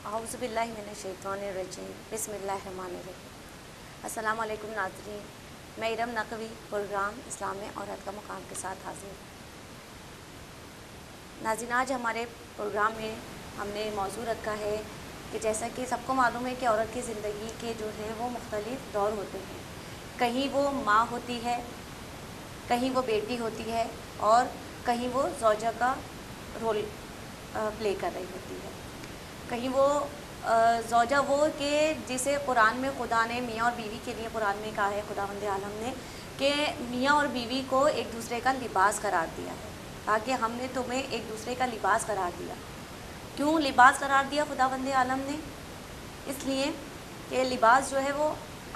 اعوذ باللہ من الشیطان الرجیم بسم اللہ الرحمن الرحیم۔ السلام علیکم ناظرین، میں ارم نقوی پروگرام اسلام میں عورت کا مقام کے ساتھ حاضر ہوں۔ ناظرین، آج ہمارے پروگرام میں ہم نے موضوع رکھا ہے کہ جیسا کہ سب کو معلوم ہے کہ عورت کی زندگی کے جو ہے وہ مختلف دور ہوتے ہیں۔ کہیں وہ ماں ہوتی ہے، کہیں وہ بیٹی ہوتی ہے، اور کہیں وہ زوجہ کا رول پلے کر رہی ہوتی ہے۔ کہیں وہ زوجہ وہ کہ جسے قرآن میں خدا نے میاں اور بیوی کے لیے قرآن میں کہا ہے خداوند عالم نے کہ میاں اور بیوی کو ایک دوسرے کا لباس قرار دیا ہے، کہا کہ ہم نے تمہیں ایک دوسرے کا لباس قرار دیا۔ کیوں لباس قرار دیا خداوند عالم نے؟ اس لیے کہ لباس جو ہے وہ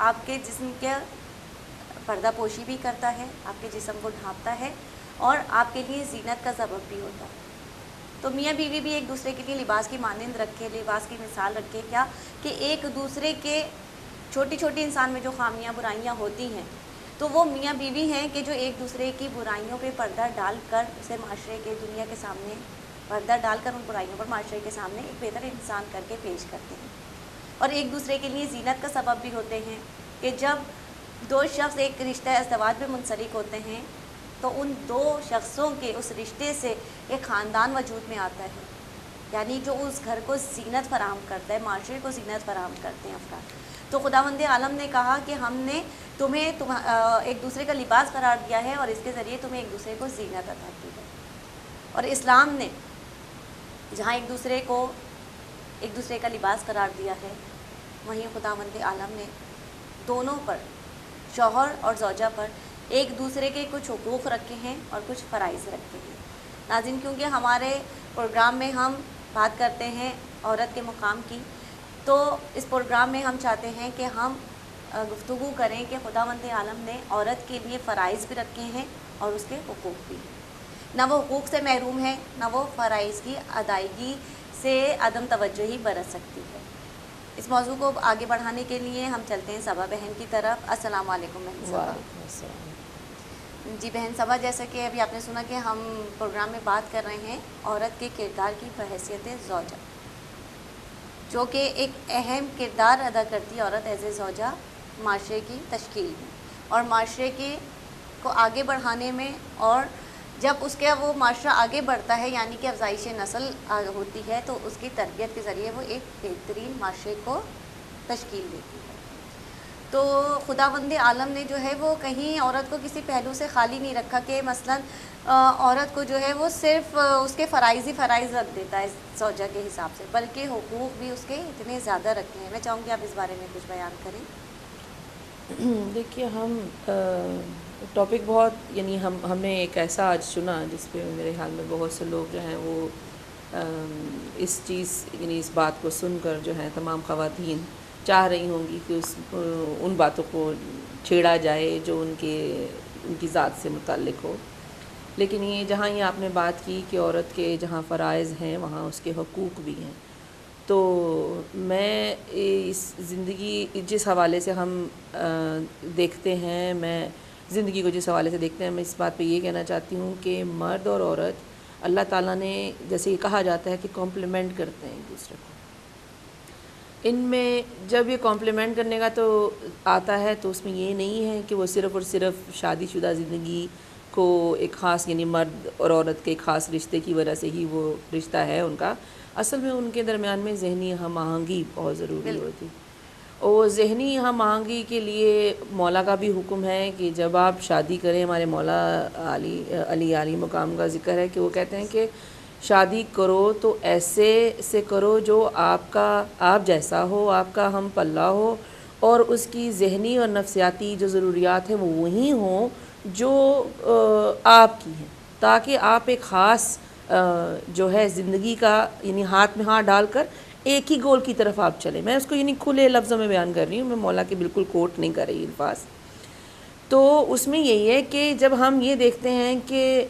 آپ کے جسم کے پردہ پوشی بھی کرتا ہے، آپ کے جسم کو ڈھانپتا ہے، اور آپ کے لیے زینت کا سبب بھی ہوتا ہے۔ تو میاں بیوی بھی ایک دوسرے کے لیے لباس کی مانند رکھے، لباس کی مثال رکھے، کیا کہ ایک دوسرے کے چھوٹی چھوٹی انسان میں جو خامیاں برائیاں ہوتی ہیں تو وہ میاں بیوی ہیں کہ جو ایک دوسرے کی برائیوں پہ پردہ ڈال کر اسے معاشرے کے دنیا کے سامنے پردہ ڈال کر ان برائیوں پر معاشرے کے سامنے ایک بہتر انسان کر کے پیش کرتے ہیں، اور ایک دوسرے کے لیے زینت کا سبب بھی ہوتے ہیں کہ جب دو شخص ایک رشتہ ازدواج میں منسلک ہوتے ہیں تو ان دو شخصوں کے اس رشتے سے ایک خاندان وجود میں آتا ہے، یعنی جو اس گھر کو زینت فراہم کرتا ہے، معاشرے کو زینت فراہم کرتے ہیں افراد۔ تو خداوند عالم نے کہا کہ ہم نے تمہیں ایک دوسرے کا لباس قرار دیا ہے اور اس کے ذریعے تمہیں ایک دوسرے کو زینت عطا کی ہے۔ اور اسلام نے جہاں ایک دوسرے کا لباس قرار دیا ہے، وہیں خداوند عالم نے دونوں پر، شوہر اور زوجہ پر، ایک دوسرے کے کچھ حقوق رکھے ہیں اور کچھ فرائض رکھے ہیں۔ ناظرین، کیونکہ ہمارے پروگرام میں ہم بات کرتے ہیں عورت کے مقام کی، تو اس پروگرام میں ہم چاہتے ہیں کہ ہم گفتگو کریں کہ خداوند عالم نے عورت کے لیے فرائض بھی رکھے ہیں اور اس کے حقوق بھی ہیں۔ نہ وہ حقوق سے محروم ہے، نہ وہ فرائض کی ادائیگی سے عدم توجہی برت سکتی ہے۔ اس موضوع کو آگے بڑھانے کے لیے ہم چلتے ہیں صبا بہن کی طرف۔ السلام علیکم بہن صبا۔ وعلیکم السلام۔ جی بہن صبا، جیسا کہ ابھی آپ نے سنا کہ ہم پروگرام میں بات کر رہے ہیں عورت کے کردار کی بحیثیت زوجہ، جو کہ ایک اہم کردار ادا کرتی ہے عورت ایز اے زوجہ معاشرے کی تشکیل میں اور معاشرے کو آگے بڑھانے میں، اور جب اس کا وہ معاشرہ آگے بڑھتا ہے یعنی کہ افزائش نسل ہوتی ہے تو اس کی تربیت کے ذریعے وہ ایک بہترین معاشرے کو تشکیل دیتی ہے۔ تو خداوند عالم نے جو ہے وہ کہیں عورت کو کسی پہلو سے خالی نہیں رکھا کہ مثلاً عورت کو جو ہے وہ صرف اس کے فرائض ہی فرائض رکھ دیتا ہے زوجہ کے حساب سے، بلکہ حقوق بھی اس کے اتنے زیادہ رکھے ہیں۔ میں چاہوں گی آپ اس بارے میں کچھ بیان کریں۔ دیکھیے، ہم ٹاپک بہت ہم نے ایک ایسا آج سنا جس پہ میرے خیال میں بہت سے لوگ جو ہیں وہ اس بات کو سن کر جو ہے تمام خواتین چاہ رہی ہوں گی کہ ان باتوں کو چھیڑا جائے جو ان کی ذات سے متعلق ہو، لیکن یہ آپ نے بات کی کہ عورت کے جہاں فرائض ہیں وہاں اس کے حقوق بھی ہیں، تو میں اس زندگی جس حوالے سے ہم دیکھتے ہیں، میں زندگی کو جس حوالے سے دیکھتے ہیں، میں اس بات پہ یہ کہنا چاہتی ہوں کہ مرد اور عورت اللہ تعالیٰ نے، جیسے یہ کہا جاتا ہے کہ کمپلیمنٹ کرتے ہیں ایک دوسرے کو، ان میں جب یہ کمپلیمنٹ کرنے کا تو آتا ہے تو اس میں یہ نہیں ہے کہ وہ صرف اور صرف شادی شدہ زندگی کو ایک خاص مرد اور عورت کے خاص رشتے کی وجہ سے ہی وہ رشتہ ہے ان کا، اصل میں ان کے درمیان میں ذہنی ہم آہنگی بہت ضروری ہوتی، اور ذہنی ہم آہنگی کے لیے مولا کا بھی حکم ہے کہ جب آپ شادی کریں، ہمارے مولا علی مقام کا ذکر ہے کہ وہ کہتے ہیں کہ شادی کرو تو ایسے سے کرو جو آپ جیسا ہو، آپ کا ہم پلہ ہو، اور اس کی ذہنی اور نفسیاتی جو ضروریات ہیں وہ وہی ہوں جو آپ کی ہیں، تاکہ آپ ایک خاص جو ہے زندگی کا ہاتھ میں ہاتھ ڈال کر ایک ہی گول کی طرف آپ چلیں۔ میں اس کو کھلے لفظوں میں بیان کر رہی ہوں، میں مولا کے بالکل کوٹ نہیں کر رہی الفاظ۔ تو اس میں یہی ہے کہ جب ہم یہ دیکھتے ہیں کہ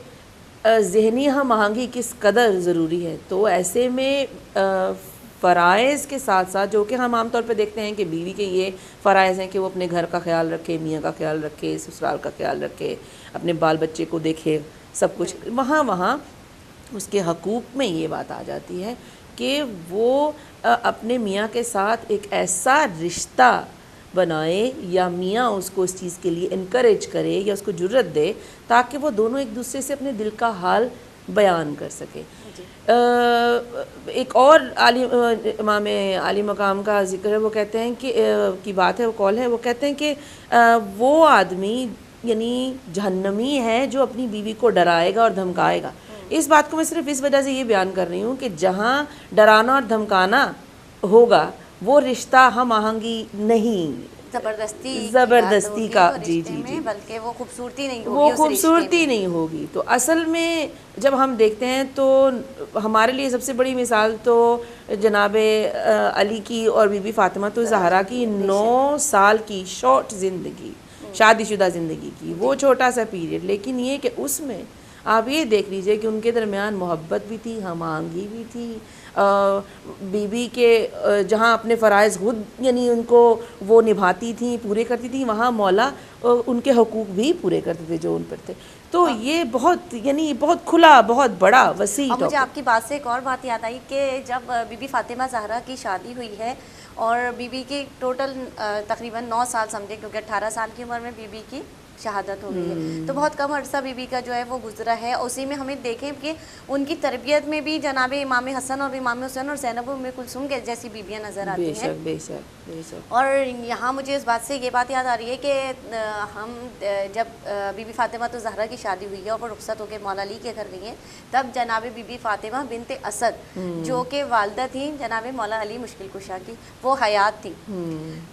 ذہنی ہم آہنگی کس قدر ضروری ہے، تو ایسے میں فرائض کے ساتھ ساتھ جو کہ ہم عام طور پہ دیکھتے ہیں کہ بیوی کے یہ فرائض ہیں کہ وہ اپنے گھر کا خیال رکھے، میاں کا خیال رکھے، سسرال کا خیال رکھے، اپنے بال بچے کو دیکھے، سب کچھ وہاں اس کے حقوق میں یہ بات آ جاتی ہے کہ وہ اپنے میاں کے ساتھ ایک ایسا رشتہ بنائے یا میاں اس کو اس چیز کے لیے انکریج کرے یا اس کو جرت دے تاکہ وہ دونوں ایک دوسرے سے اپنے دل کا حال بیان کر سکے. ایک اور امام عالی مقام کا ذکر ہے, وہ کہتے ہیں کہ کی بات ہے, وہ قول ہے, وہ کہتے ہیں کہ وہ آدمی یعنی جہنمی ہے جو اپنی بیوی کو ڈرائے گا اور دھمکائے گا. اس بات کو میں صرف اس وجہ سے یہ بیان کر رہی ہوں کہ جہاں ڈرانا اور دھمکانا ہوگا وہ رشتہ ہم آہنگی نہیں, زبردستی کا جی بلکہ وہ خوبصورتی نہیں ہوگی, وہ خوبصورتی نہیں ہوگی. تو اصل میں جب ہم دیکھتے ہیں تو ہمارے لیے سب سے بڑی مثال تو جناب علی کی اور بی بی فاطمہ تو زہرا کی 9 سال کی شارٹ زندگی, شادی شدہ زندگی کی, وہ چھوٹا سا پیریڈ, لیکن یہ کہ اس میں آپ یہ دیکھ لیجئے کہ ان کے درمیان محبت بھی تھی, ہم آہنگی بھی تھی. بیوی کے جہاں اپنے فرائض خود یعنی ان کو وہ نبھاتی تھیں, پورے کرتی تھیں, وہاں مولا ان کے حقوق بھی پورے کرتے تھے جو ان پر تھے. تو یہ بہت یعنی بہت کھلا, بہت بڑا, وسیع. اور مجھے آپ کی بات سے ایک اور بات یاد آئی کہ جب بی بی فاطمہ زہرا کی شادی ہوئی ہے اور بی بی کی ٹوٹل تقریباً 9 سال سمجھے, کیونکہ 18 سال کی عمر میں بی بی کی شہادت ہو گئی ہے, تو بہت کم عرصہ بی بی کا جو ہے وہ گزرا ہے. اسی میں ہمیں دیکھیں کہ ان کی تربیت میں بھی جناب امام حسن اور امام حسین اور زینب ام کلثوم کے جیسی بیویاں نظر آتی ہیں. بے شک بے شک. اور یہاں مجھے اس بات سے یہ بات یاد آ رہی ہے کہ ہم جب بی بی فاطمہ تو زہرا کی شادی ہوئی ہے اور وہ رخصت ہو کے مولا علی کے گھر گئی ہیں, تب جناب بی بی فاطمہ بنت اسد جو کہ والدہ تھیں جناب مولا علی مشکل کشا کی, وہ حیات تھیں.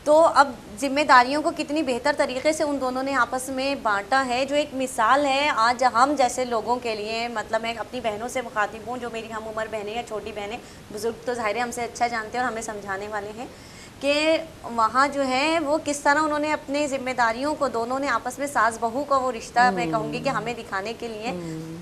تو اب ذمہ داریوں کو کتنی بہتر طریقے سے ان دونوں نے آپس میں بانٹا ہے, جو ایک مثال ہے آج ہم جیسے لوگوں کے لیے. مطلب میں اپنی بہنوں سے مخاطب ہوں جو میری ہم عمر بہنیں یا چھوٹی بہنیں, بزرگ تو ظاہر ہے ہم سے اچھا جانتے ہیں اور ہمیں سمجھانے والے ہیں کہ وہاں جو ہے وہ کس طرح انہوں نے اپنے ذمہ داریوں کو دونوں نے آپس میں ساس بہو کا وہ رشتہ میں کہوں گی کہ ہمیں دکھانے کے لیے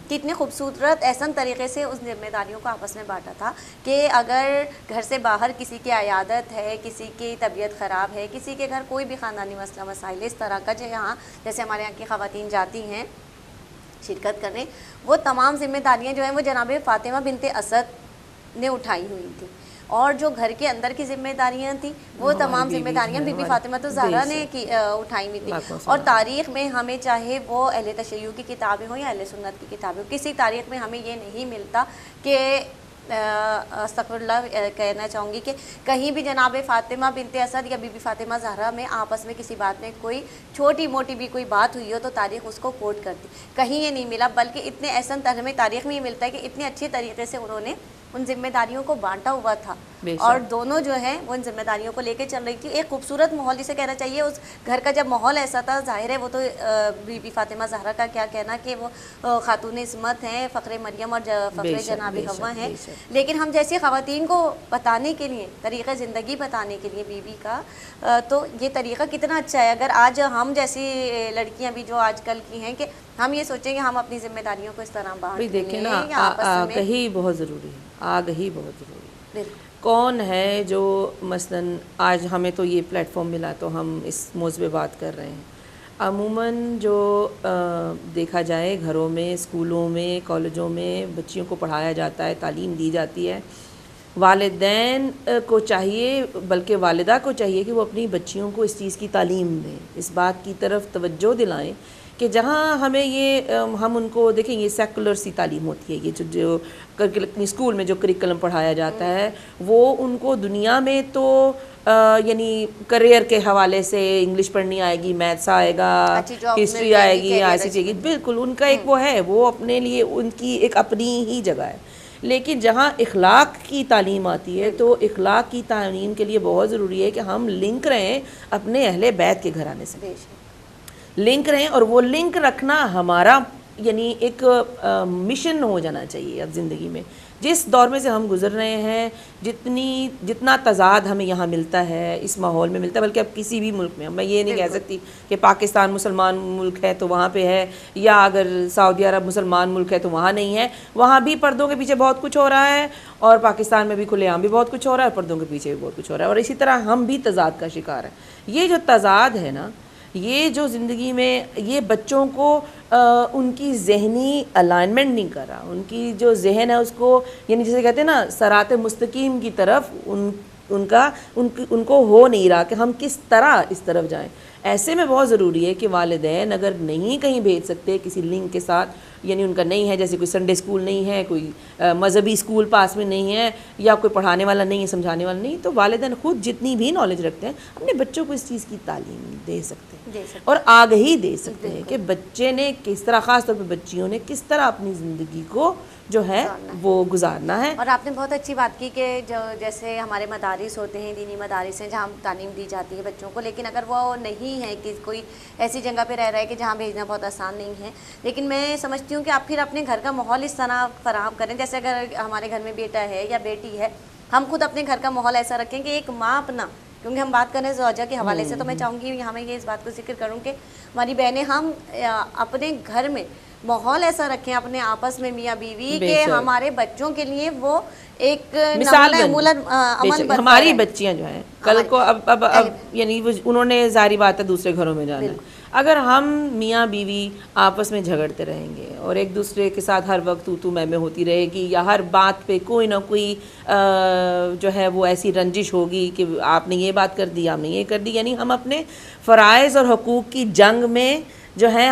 کتنے خوبصورت احسن طریقے سے اس ذمہ داریوں کو آپس میں بانٹا تھا کہ اگر گھر سے باہر کسی کی عیادت ہے, کسی کی طبیعت خراب ہے, کسی کے گھر کوئی بھی خاندانی مسئلہ مسائل اس طرح کا جیسے ہمارے یہاں کی خواتین جاتی ہیں شرکت کرنے, وہ تمام ذمہ داریاں جو ہیں وہ جناب فاطمہ بنت اسد نے اٹھائی ہوئی تھیں. اور جو گھر کے اندر کی ذمہ داریاں تھیں وہ تمام ذمہ داریاں بی بی فاطمہ تو زہرا نے اٹھائی ہوئی تھیں. اور تاریخ میں ہمیں چاہے وہ اہل تشیع کی کتابیں ہوں یا اہل سنت کی کتابیں ہوں, کسی تاریخ میں ہمیں یہ نہیں ملتا کہ استغفر اللہ کہنا چاہوں گی کہ کہیں بھی جناب فاطمہ بنت اسد یا بی بی فاطمہ زہرا میں آپس میں کسی بات میں کوئی چھوٹی موٹی بھی کوئی بات ہوئی ہو تو تاریخ اس کو کوٹ کرتی, کہیں یہ نہیں ملا. بلکہ اتنے احسن ہمیں تاریخ میں یہ ملتا ہے کہ اتنے اچھے طریقے سے انہوں نے ان ذمہ داریوں کو بانٹا ہوا تھا اور دونوں جو ہیں وہ ان ذمہ داریوں کو لے کے چل رہی تھی. ایک خوبصورت ماحول جسے کہنا چاہیے, اس گھر کا جب ماحول ایسا تھا, ظاہر ہے وہ تو بی بی فاطمہ زہرا کا کیا کہنا کہ وہ خاتون عصمت ہیں, فخر مریم اور فخر جناب حوا ہیں, لیکن ہم جیسی خواتین کو بتانے کے لیے, طریقہ زندگی بتانے کے لیے بی بی کا, تو یہ طریقہ کتنا اچھا ہے. اگر آج ہم جیسی لڑکیاں بھی جو آج کل کی ہیں کہ ہم یہ سوچیں کہ ہم اپنی ذمہ داریوں کو اس طرح بانٹ لیں, دیکھیں نا آگہی بہت ضروری ہے, آگہی بہت ضروری ہے. کون ہے جو مثلاً آج ہمیں تو یہ پلیٹ فارم ملا تو ہم اس موضوع پہ بات کر رہے ہیں. عموماً جو دیکھا جائے گھروں میں, اسکولوں میں, کالجوں میں بچیوں کو پڑھایا جاتا ہے, تعلیم دی جاتی ہے, والدین کو چاہیے بلکہ والدہ کو چاہیے کہ وہ اپنی بچیوں کو اس چیز کی تعلیم دیں, اس بات کی طرف توجہ دلائیں کہ جہاں ہمیں یہ ہم ان کو دیکھیں یہ سیکولر سی تعلیم ہوتی ہے, یہ جو اسکول میں جو کریکلم پڑھایا جاتا ہے وہ ان کو دنیا میں تو یعنی کریئر کے حوالے سے انگلش پڑھنی آئے گی, میتھس آئے گا, ہسٹری آئے گی, ایسی چیز, بالکل ان کا ایک وہ ہے, وہ اپنے لیے ان کی ایک اپنی ہی جگہ ہے. لیکن جہاں اخلاق کی تعلیم آتی ہے تو اخلاق کی تعلیم کے لیے بہت ضروری ہے کہ ہم لنک رہیں اپنے اہل بیت کے گھرانے سے, لنک رہیں. اور وہ لنک رکھنا ہمارا یعنی ایک مشن ہو جانا چاہیے. اب زندگی میں جس دور میں سے ہم گزر رہے ہیں, جتنا تضاد ہمیں یہاں ملتا ہے, اس ماحول میں ملتا ہے, بلکہ اب کسی بھی ملک میں, میں یہ نہیں کہہ سکتی کہ پاکستان مسلمان ملک ہے تو وہاں پہ ہے, یا اگر سعودی عرب مسلمان ملک ہے تو وہاں نہیں ہے. وہاں بھی پردوں کے پیچھے بہت کچھ ہو رہا ہے اور پاکستان میں بھی کھلے عام بھی بہت کچھ ہو رہا ہے, پردوں کے پیچھے بھی بہت کچھ ہو رہا ہے, اور اسی طرح ہم بھی تضاد کا شکار ہیں. یہ جو تضاد ہے نا, یہ جو زندگی میں یہ بچوں کو ان کی ذہنی الائنمنٹ نہیں کر رہا، ان کی جو ذہن ہے اس کو یعنی جسے کہتے ہیں نا صراط مستقیم کی طرف ان کو ہو نہیں رہا کہ ہم کس طرح اس طرف جائیں. ایسے میں بہت ضروری ہے کہ والدین اگر نہیں کہیں بھیج سکتے کسی لنک کے ساتھ، یعنی ان کا نہیں ہے، جیسے کوئی سنڈے اسکول نہیں ہے، کوئی مذہبی اسکول پاس میں نہیں ہے، یا کوئی پڑھانے والا نہیں ہے، سمجھانے والا نہیں، تو والدین خود جتنی بھی نالج رکھتے ہیں اپنے بچوں کو اس چیز کی تعلیم دے سکتے ہیں اور آگہی دے سکتے ہیں کہ بچے نے کس طرح، خاص طور پہ بچیوں نے کس طرح اپنی زندگی کو جو ہے وہ گزارنا ہے. اور آپ نے بہت اچھی بات کی کہ جو جیسے ہمارے مدارس ہوتے ہیں، دینی مدارس ہیں جہاں تعلیم دی جاتی ہے بچوں کو، لیکن اگر وہ نہیں ہے کہ کوئی ایسی جگہ پہ رہ رہا ہے کہ جہاں بھیجنا بہت آسان نہیں ہے، لیکن میں سمجھتی ہوں کہ آپ پھر اپنے گھر کا ماحول اس طرح فراہم کریں، جیسے اگر ہمارے گھر میں بیٹا ہے یا بیٹی ہے، ہم خود اپنے گھر کا ماحول ایسا رکھیں کہ ایک ماں اپنا، کیونکہ ہم بات کریں زوجہ کے حوالے سے، تو میں چاہوں گی یہاں میں یہ اس بات کو ذکر کروں کہ ہماری بہنیں ہم اپنے گھر میں ماحول ایسا رکھیں اپنے آپس میں میاں بیوی کہ ہمارے بچوں کے لیے وہ ایک مثال عمل. ہماری بچیاں جو ہیں کل کو اب یعنی انہوں نے ظاہری بات ہے دوسرے گھروں میں جانا ہے، اگر ہم میاں بیوی آپس میں جھگڑتے رہیں گے اور ایک دوسرے کے ساتھ ہر وقت تو میں ہوتی رہے گی، یا ہر بات پہ کوئی نہ کوئی جو ہے وہ ایسی رنجش ہوگی کہ آپ نے یہ بات کر دی، آپ نے یہ کر دی، یعنی ہم اپنے فرائض اور حقوق کی جنگ میں جو ہیں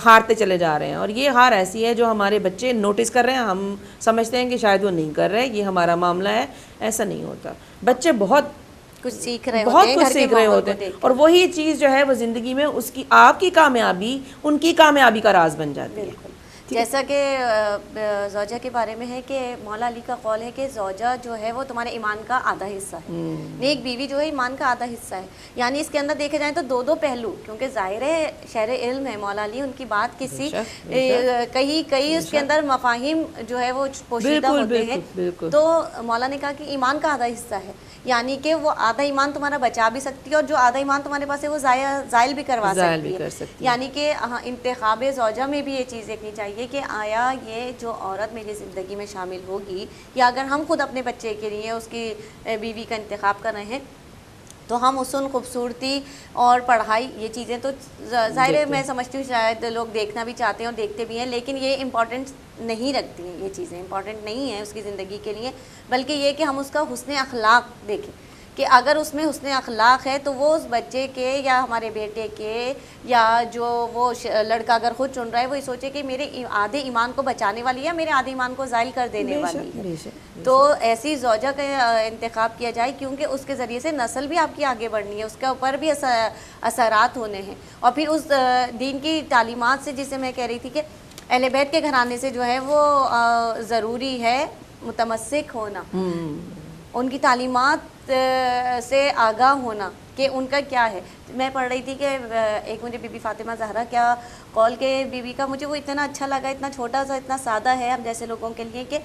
ہارتے چلے جا رہے ہیں. اور یہ ہار ایسی ہے جو ہمارے بچے نوٹس کر رہے ہیں، ہم سمجھتے ہیں کہ شاید وہ نہیں کر رہے، یہ ہمارا معاملہ ہے. ایسا نہیں ہوتا. بچے بہت کچھ سیکھ رہے ہوتے ہیں اور وہی چیز جو ہے وہ زندگی میں اس کی آپ کی کامیابی ان کی کامیابی کا راز بن جاتی ہے. جیسا کہ زوجہ کے بارے میں ہے کہ مولا علی کا قول ہے کہ زوجہ جو ہے وہ تمہارے ایمان کا آدھا حصہ ہے، نیک بیوی جو ہے ایمان کا آدھا حصہ ہے. یعنی اس کے اندر دیکھے جائیں تو دو پہلو، کیونکہ ظاہر ہے شہر علم ہے مولا علی، ان کی بات کسی کئی اس کے اندر مفاہیم جو ہے وہ پوشیدہ ہوتے ہیں. تو مولا نے کہا کہ ایمان کا آدھا حصہ ہے، یعنی کہ وہ آدھا ایمان تمہارا بچا بھی سکتی ہے اور جو آدھا ایمان تمہارے پاس ہے وہ زائل بھی کروا سکتی ہے. یعنی کہ انتخاب زوجہ میں بھی یہ چیز دیکھنی چاہیے کہ آیا یہ جو عورت میری زندگی میں شامل ہوگی، یا اگر ہم خود اپنے بچے کے لیے اس کی بیوی کا انتخاب کر رہے ہیں تو ہم حسن، خوبصورتی اور پڑھائی، یہ چیزیں تو ظاہر ہے میں سمجھتی ہوں شاید لوگ دیکھنا بھی چاہتے ہیں اور دیکھتے بھی ہیں، لیکن یہ امپورٹنٹ نہیں رکھتی ہیں، یہ چیزیں امپورٹنٹ نہیں ہیں اس کی زندگی کے لیے، بلکہ یہ کہ ہم اس کا حسن اخلاق دیکھیں کہ اگر اس میں حسن اخلاق ہے تو وہ اس بچے کے یا ہمارے بیٹے کے یا جو وہ لڑکا اگر خود چن رہا ہے وہ یہ سوچے کہ میرے آدھے ایمان کو بچانے والی ہے، میرے آدھے ایمان کو زائل کر دینے والی ہے. تو ایسی زوجہ کا انتخاب کیا جائے، کیونکہ اس کے ذریعے سے نسل بھی آپ کی آگے بڑھنی ہے، اس کے اوپر بھی اثرات ہونے ہیں. اور پھر اس دین کی تعلیمات سے، جسے میں کہہ رہی تھی کہ اہل بیت کے گھرانے سے جو ہے وہ ضروری ہے متمسک ہونا، ان کی تعلیمات سے آگاہ ہونا کہ ان کا کیا ہے. میں پڑھ رہی تھی کہ ایک مجھے بی بی فاطمہ زہرا کیا قول کے بیوی کا مجھے وہ اتنا اچھا لگا، اتنا چھوٹا سا، اتنا سادہ ہے ہم جیسے لوگوں کے لیے، کہ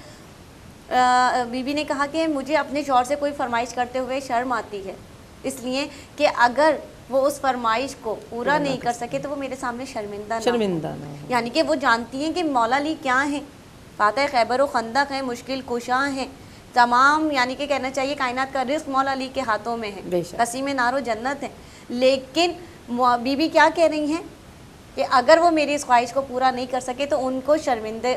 بیوی نے کہا کہ مجھے اپنے شوہر سے کوئی فرمائش کرتے ہوئے شرم آتی ہے، اس لیے کہ اگر وہ اس فرمائش کو پورا نہیں کر سکے تو وہ میرے سامنے شرمندہ نہ ہو. یعنی کہ وہ جانتی ہیں کہ مولا علی کیا ہیں، فاتح خیبر و خندق ہیں، مشکل کشاں ہیں، تمام یعنی کہ کہنا چاہیے کائنات کا رزق مولا علی کے ہاتھوں میں ہے، قسیم نار و جنت ہے. لیکن بی بی کیا کہہ رہی ہیں کہ اگر وہ میری اس خواہش کو پورا نہیں کر سکے تو ان کو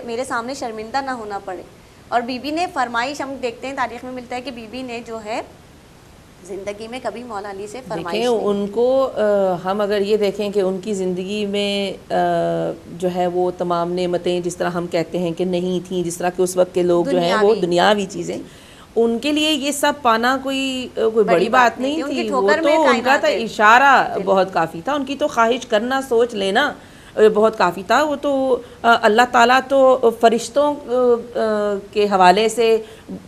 میرے سامنے شرمندہ نہ ہونا پڑے. اور بی بی نے فرمائش، ہم دیکھتے ہیں تاریخ میں ملتا ہے کہ بی بی نے جو ہے زندگی میں کبھی مولا علی سے فرمائش دیکھیں ان کو ہم اگر یہ دیکھیں کہ ان کی زندگی میں جو ہے وہ تمام نعمتیں جس طرح ہم کہتے ہیں کہ نہیں تھیں، جس طرح کہ اس وقت کے لوگ جو ہیں وہ دنیاوی چیزیں، ان کے لیے یہ سب پانا کوئی بڑی بات نہیں تھی. وہ تو ان کا تو اشارہ بہت کافی تھا، ان کی تو خواہش کرنا، سوچ لینا بہت کافی تھا. وہ تو اللہ تعالیٰ تو فرشتوں کے حوالے سے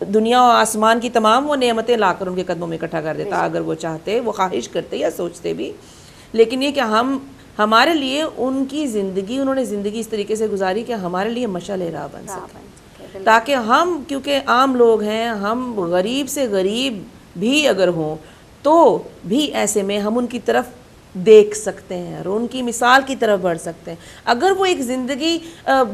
دنیا و آسمان کی تمام وہ نعمتیں لا کر ان کے قدموں میں اکٹھا کر دیتا اگر وہ چاہتے، وہ خواہش کرتے یا سوچتے بھی. لیکن یہ کہ ہمارے لیے ان کی زندگی، انہوں نے زندگی اس طریقے سے گزاری کہ ہمارے لیے مشعل راہ بن سکے، تاکہ ہم، کیونکہ عام لوگ ہیں، ہم غریب سے غریب بھی اگر ہوں تو بھی ایسے میں ہم ان کی طرف دیکھ سکتے ہیں اور ان کی مثال کی طرف بڑھ سکتے ہیں. اگر وہ ایک زندگی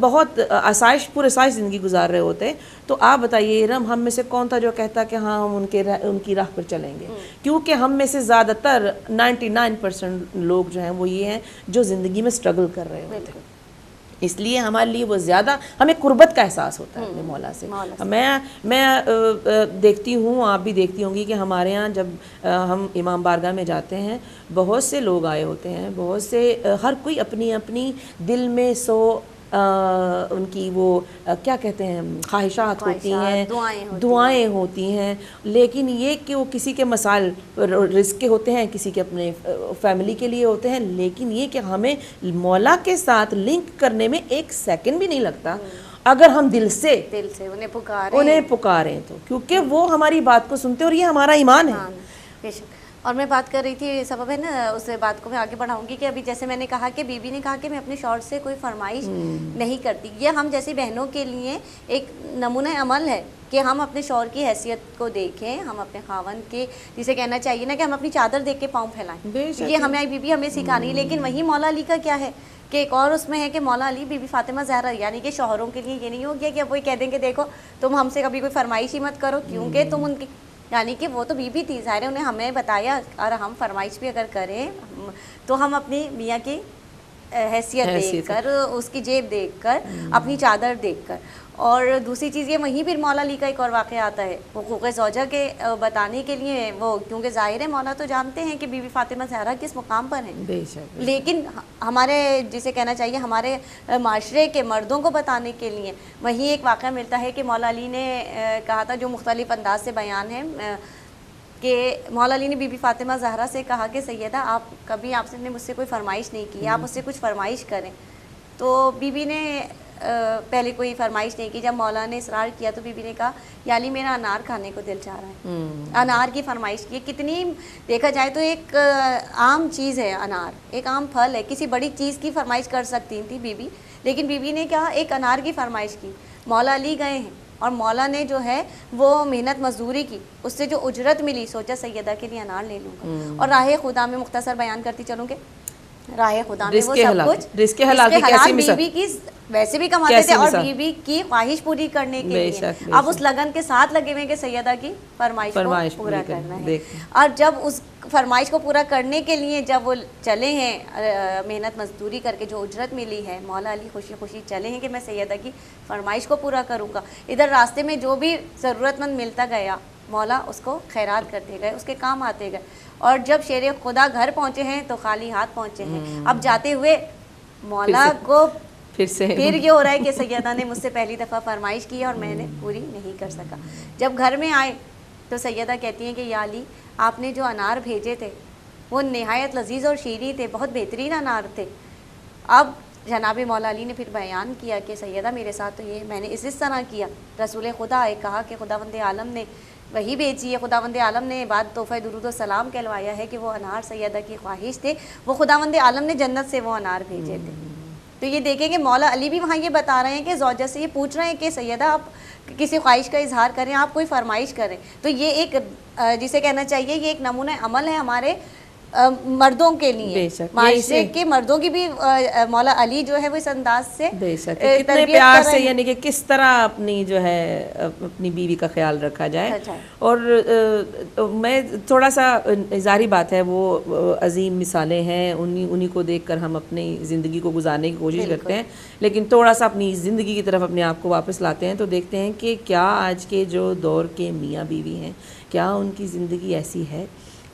بہت پرآسائش زندگی گزار رہے ہوتے تو آپ بتائیے ارم ہم میں سے کون تھا جو کہتا کہ ہاں ہم ان کی راہ پر چلیں گے؟ کیونکہ ہم میں سے زیادہ تر 99% لوگ جو ہیں وہ یہ ہیں جو زندگی میں سٹرگل کر رہے ہوتے ہیں. اس لیے ہمارے لیے وہ زیادہ ہمیں قربت کا احساس ہوتا ہے اپنے مولا سے. میں دیکھتی ہوں، آپ بھی دیکھتی ہوں گی کہ ہمارے ہاں جب ہم امام بارگاہ میں جاتے ہیں بہت سے لوگ آئے ہوتے ہیں، بہت سے ہر کوئی اپنی اپنی دل میں ان کی وہ کیا کہتے ہیں خواہشات ہوتی ہیں، دعائیں ہوتی ہیں، لیکن یہ کہ وہ کسی کے مسائل رزق کے ہوتے ہیں، کسی کے اپنے فیملی کے لیے ہوتے ہیں، لیکن یہ کہ ہمیں مولا کے ساتھ لنک کرنے میں ایک سیکنڈ بھی نہیں لگتا اگر ہم دل سے انہیں پکاریں تو، کیونکہ وہ ہماری بات کو سنتے اور یہ ہمارا ایمان ہے. بے شک. اور میں بات کر رہی تھی سبب ہے نا، اس بات کو میں آگے بڑھاؤں گی کہ ابھی جیسے میں نے کہا کہ بی بی نے کہا کہ میں اپنے شوہر سے کوئی فرمائش نہیں کرتی. یہ ہم جیسی بہنوں کے لیے ایک نمونہ عمل ہے کہ ہم اپنے شوہر کی حیثیت کو دیکھیں، ہم اپنے خاوند کے جسے کہنا چاہیے نا کہ ہم اپنی چادر دیکھ کے پاؤں پھیلائیں. یہ ہمیں بی بی ہمیں سکھانی. لیکن وہی مولا علی کا کیا ہے کہ ایک اور اس میں ہے کہ مولا علی بی بی فاطمہ زہرا، یعنی کہ شوہروں کے لیے یہ نہیں ہو گیا کہ اب وہی کہہ دیں کہ دیکھو تم ہم سے کبھی کوئی فرمائش ہی مت کرو کیونکہ تم ان کی، یعنی کہ وہ تو بی بی تھی ظاہر ہے، انہیں ہمیں بتایا اور ہم فرمائش بھی اگر کریں تو ہم اپنی میاں کی حیثیت دیکھ کر، اس کی جیب دیکھ کر، اپنی چادر دیکھ کر. اور دوسری چیز یہ وہیں پھر مولا علی کا ایک اور واقعہ آتا ہے حقوق زوجہ کے بتانے کے لیے. وہ کیونکہ ظاہر ہے مولا تو جانتے ہیں کہ بی بی فاطمہ زہرا کس مقام پر ہیں، لیکن ہمارے جسے کہنا چاہیے ہمارے معاشرے کے مردوں کو بتانے کے لیے وہیں ایک واقعہ ملتا ہے کہ مولا علی نے کہا تھا، جو مختلف انداز سے بیان ہے، کہ مولا علی نے بی بی فاطمہ زہرا سے کہا کہ سیدہ آپ نے مجھ سے کوئی فرمائش نہیں کی، آپ مجھ سے کچھ فرمائش کریں. تو بی بی نے پہلے کوئی فرمائش نہیں کی. جب مولا نے اصرار کیا تو بی بی نے کہا یا علی میرا انار کھانے کو دل چاہ رہا ہے. انار کی فرمائش کی. کتنی دیکھا جائے تو ایک عام چیز ہے انار، ایک عام پھل ہے، کسی بڑی چیز کی فرمائش کر سکتی تھی بی بی، لیکن بی بی نے کیا ایک انار کی فرمائش کی. مولا علی گئے ہیں اور مولا نے جو ہے وہ محنت مزدوری کی، اس سے جو اجرت ملی سوچا سیدہ کے لیے انار لے لوں گا. اور راہ خدا میں مختصر بیان کرتی چلوں گے، راہ خدا میں وہ سب کچھ رزق حلال بی بی کی ویسے بھی کماتے تھے اور بی بی کی خواہش پوری کرنے کے لیے اب اس لگن کے ساتھ لگے ہوئے کہ سیدہ کی فرمائش کو پورا کرنا ہے. اور جب اس فرمائش کو پورا کرنے کے لیے جب وہ چلے ہیں محنت مزدوری کر کے جو اجرت ملی ہے، مولا علی خوشی خوشی چلے ہیں کہ میں سیدہ کی فرمائش کو پورا کروں گا. ادھر راستے میں جو بھی ضرورت مند ملتا گیا مولا اس کو خیرات کرتے گئے، اس کے کام آتے گئے. اور جب شیر خدا گھر پہنچے ہیں تو خالی ہاتھ پہنچے ہیں. اب جاتے ہوئے مولا کو پھر یہ ہو رہا ہے کہ سیدہ نے مجھ سے پہلی دفعہ فرمائش کی اور میں نے پوری نہیں کر سکا. جب گھر میں آئے تو سیدہ کہتی ہیں کہ یا علی آپ نے جو انار بھیجے تھے وہ نہایت لذیذ اور شیریں تھے، بہت بہترین انار تھے. اب جناب مولا علی نے پھر بیان کیا کہ سیدہ میرے ساتھ تو یہ میں نے اس طرح کیا. رسول خدا آئے کہا کہ خداوند عالم نے وہی بھیجی ہے، خداوند عالم نے بعد تحفہ درود و سلام کہلوایا ہے کہ وہ انار سیدہ کی خواہش تھے، وہ خداوند عالم نے جنت سے وہ انار بھیجے تھے. تو یہ دیکھیں کہ مولا علی بھی وہاں یہ بتا رہے ہیں کہ زوجہ سے یہ پوچھ رہے ہیں کہ سیدہ آپ کسی خواہش کا اظہار کریں، آپ کوئی فرمائش کریں. تو یہ ایک جسے کہنا چاہیے یہ ایک نمونہ عمل ہے ہمارے مردوں کے لیے، معاشرے کے مردوں کی بھی مولا علی جو ہے وہ اس انداز سے کتنے پیار سے، یعنی کہ کس طرح اپنی جو ہے اپنی بیوی کا خیال رکھا جائے. اور میں تھوڑا سا اظہاری بات ہے، وہ عظیم مثالیں ہیں، انہی کو دیکھ کر ہم اپنی زندگی کو گزارنے کی کوشش کرتے ہیں، لیکن تھوڑا سا اپنی زندگی کی طرف اپنے آپ کو واپس لاتے ہیں تو دیکھتے ہیں کہ کیا آج کے جو دور کے میاں بیوی ہیں کیا ان کی زندگی ایسی ہے؟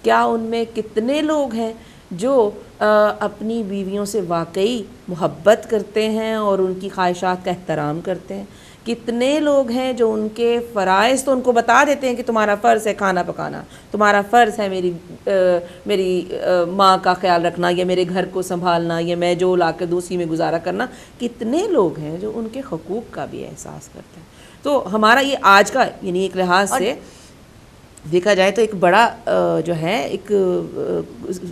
کیا ان میں کتنے لوگ ہیں جو اپنی بیویوں سے واقعی محبت کرتے ہیں اور ان کی خواہشات کا احترام کرتے ہیں؟ کتنے لوگ ہیں جو ان کے فرائض تو ان کو بتا دیتے ہیں کہ تمہارا فرض ہے کھانا پکانا، تمہارا فرض ہے میری ماں کا خیال رکھنا، یا میرے گھر کو سنبھالنا، یا میں جو لا کے دوسری میں گزارا کرنا. کتنے لوگ ہیں جو ان کے حقوق کا بھی احساس کرتے ہیں؟ تو ہمارا یہ آج کا یعنی ایک لحاظ سے دیکھا جائے تو ایک بڑا جو ہے ایک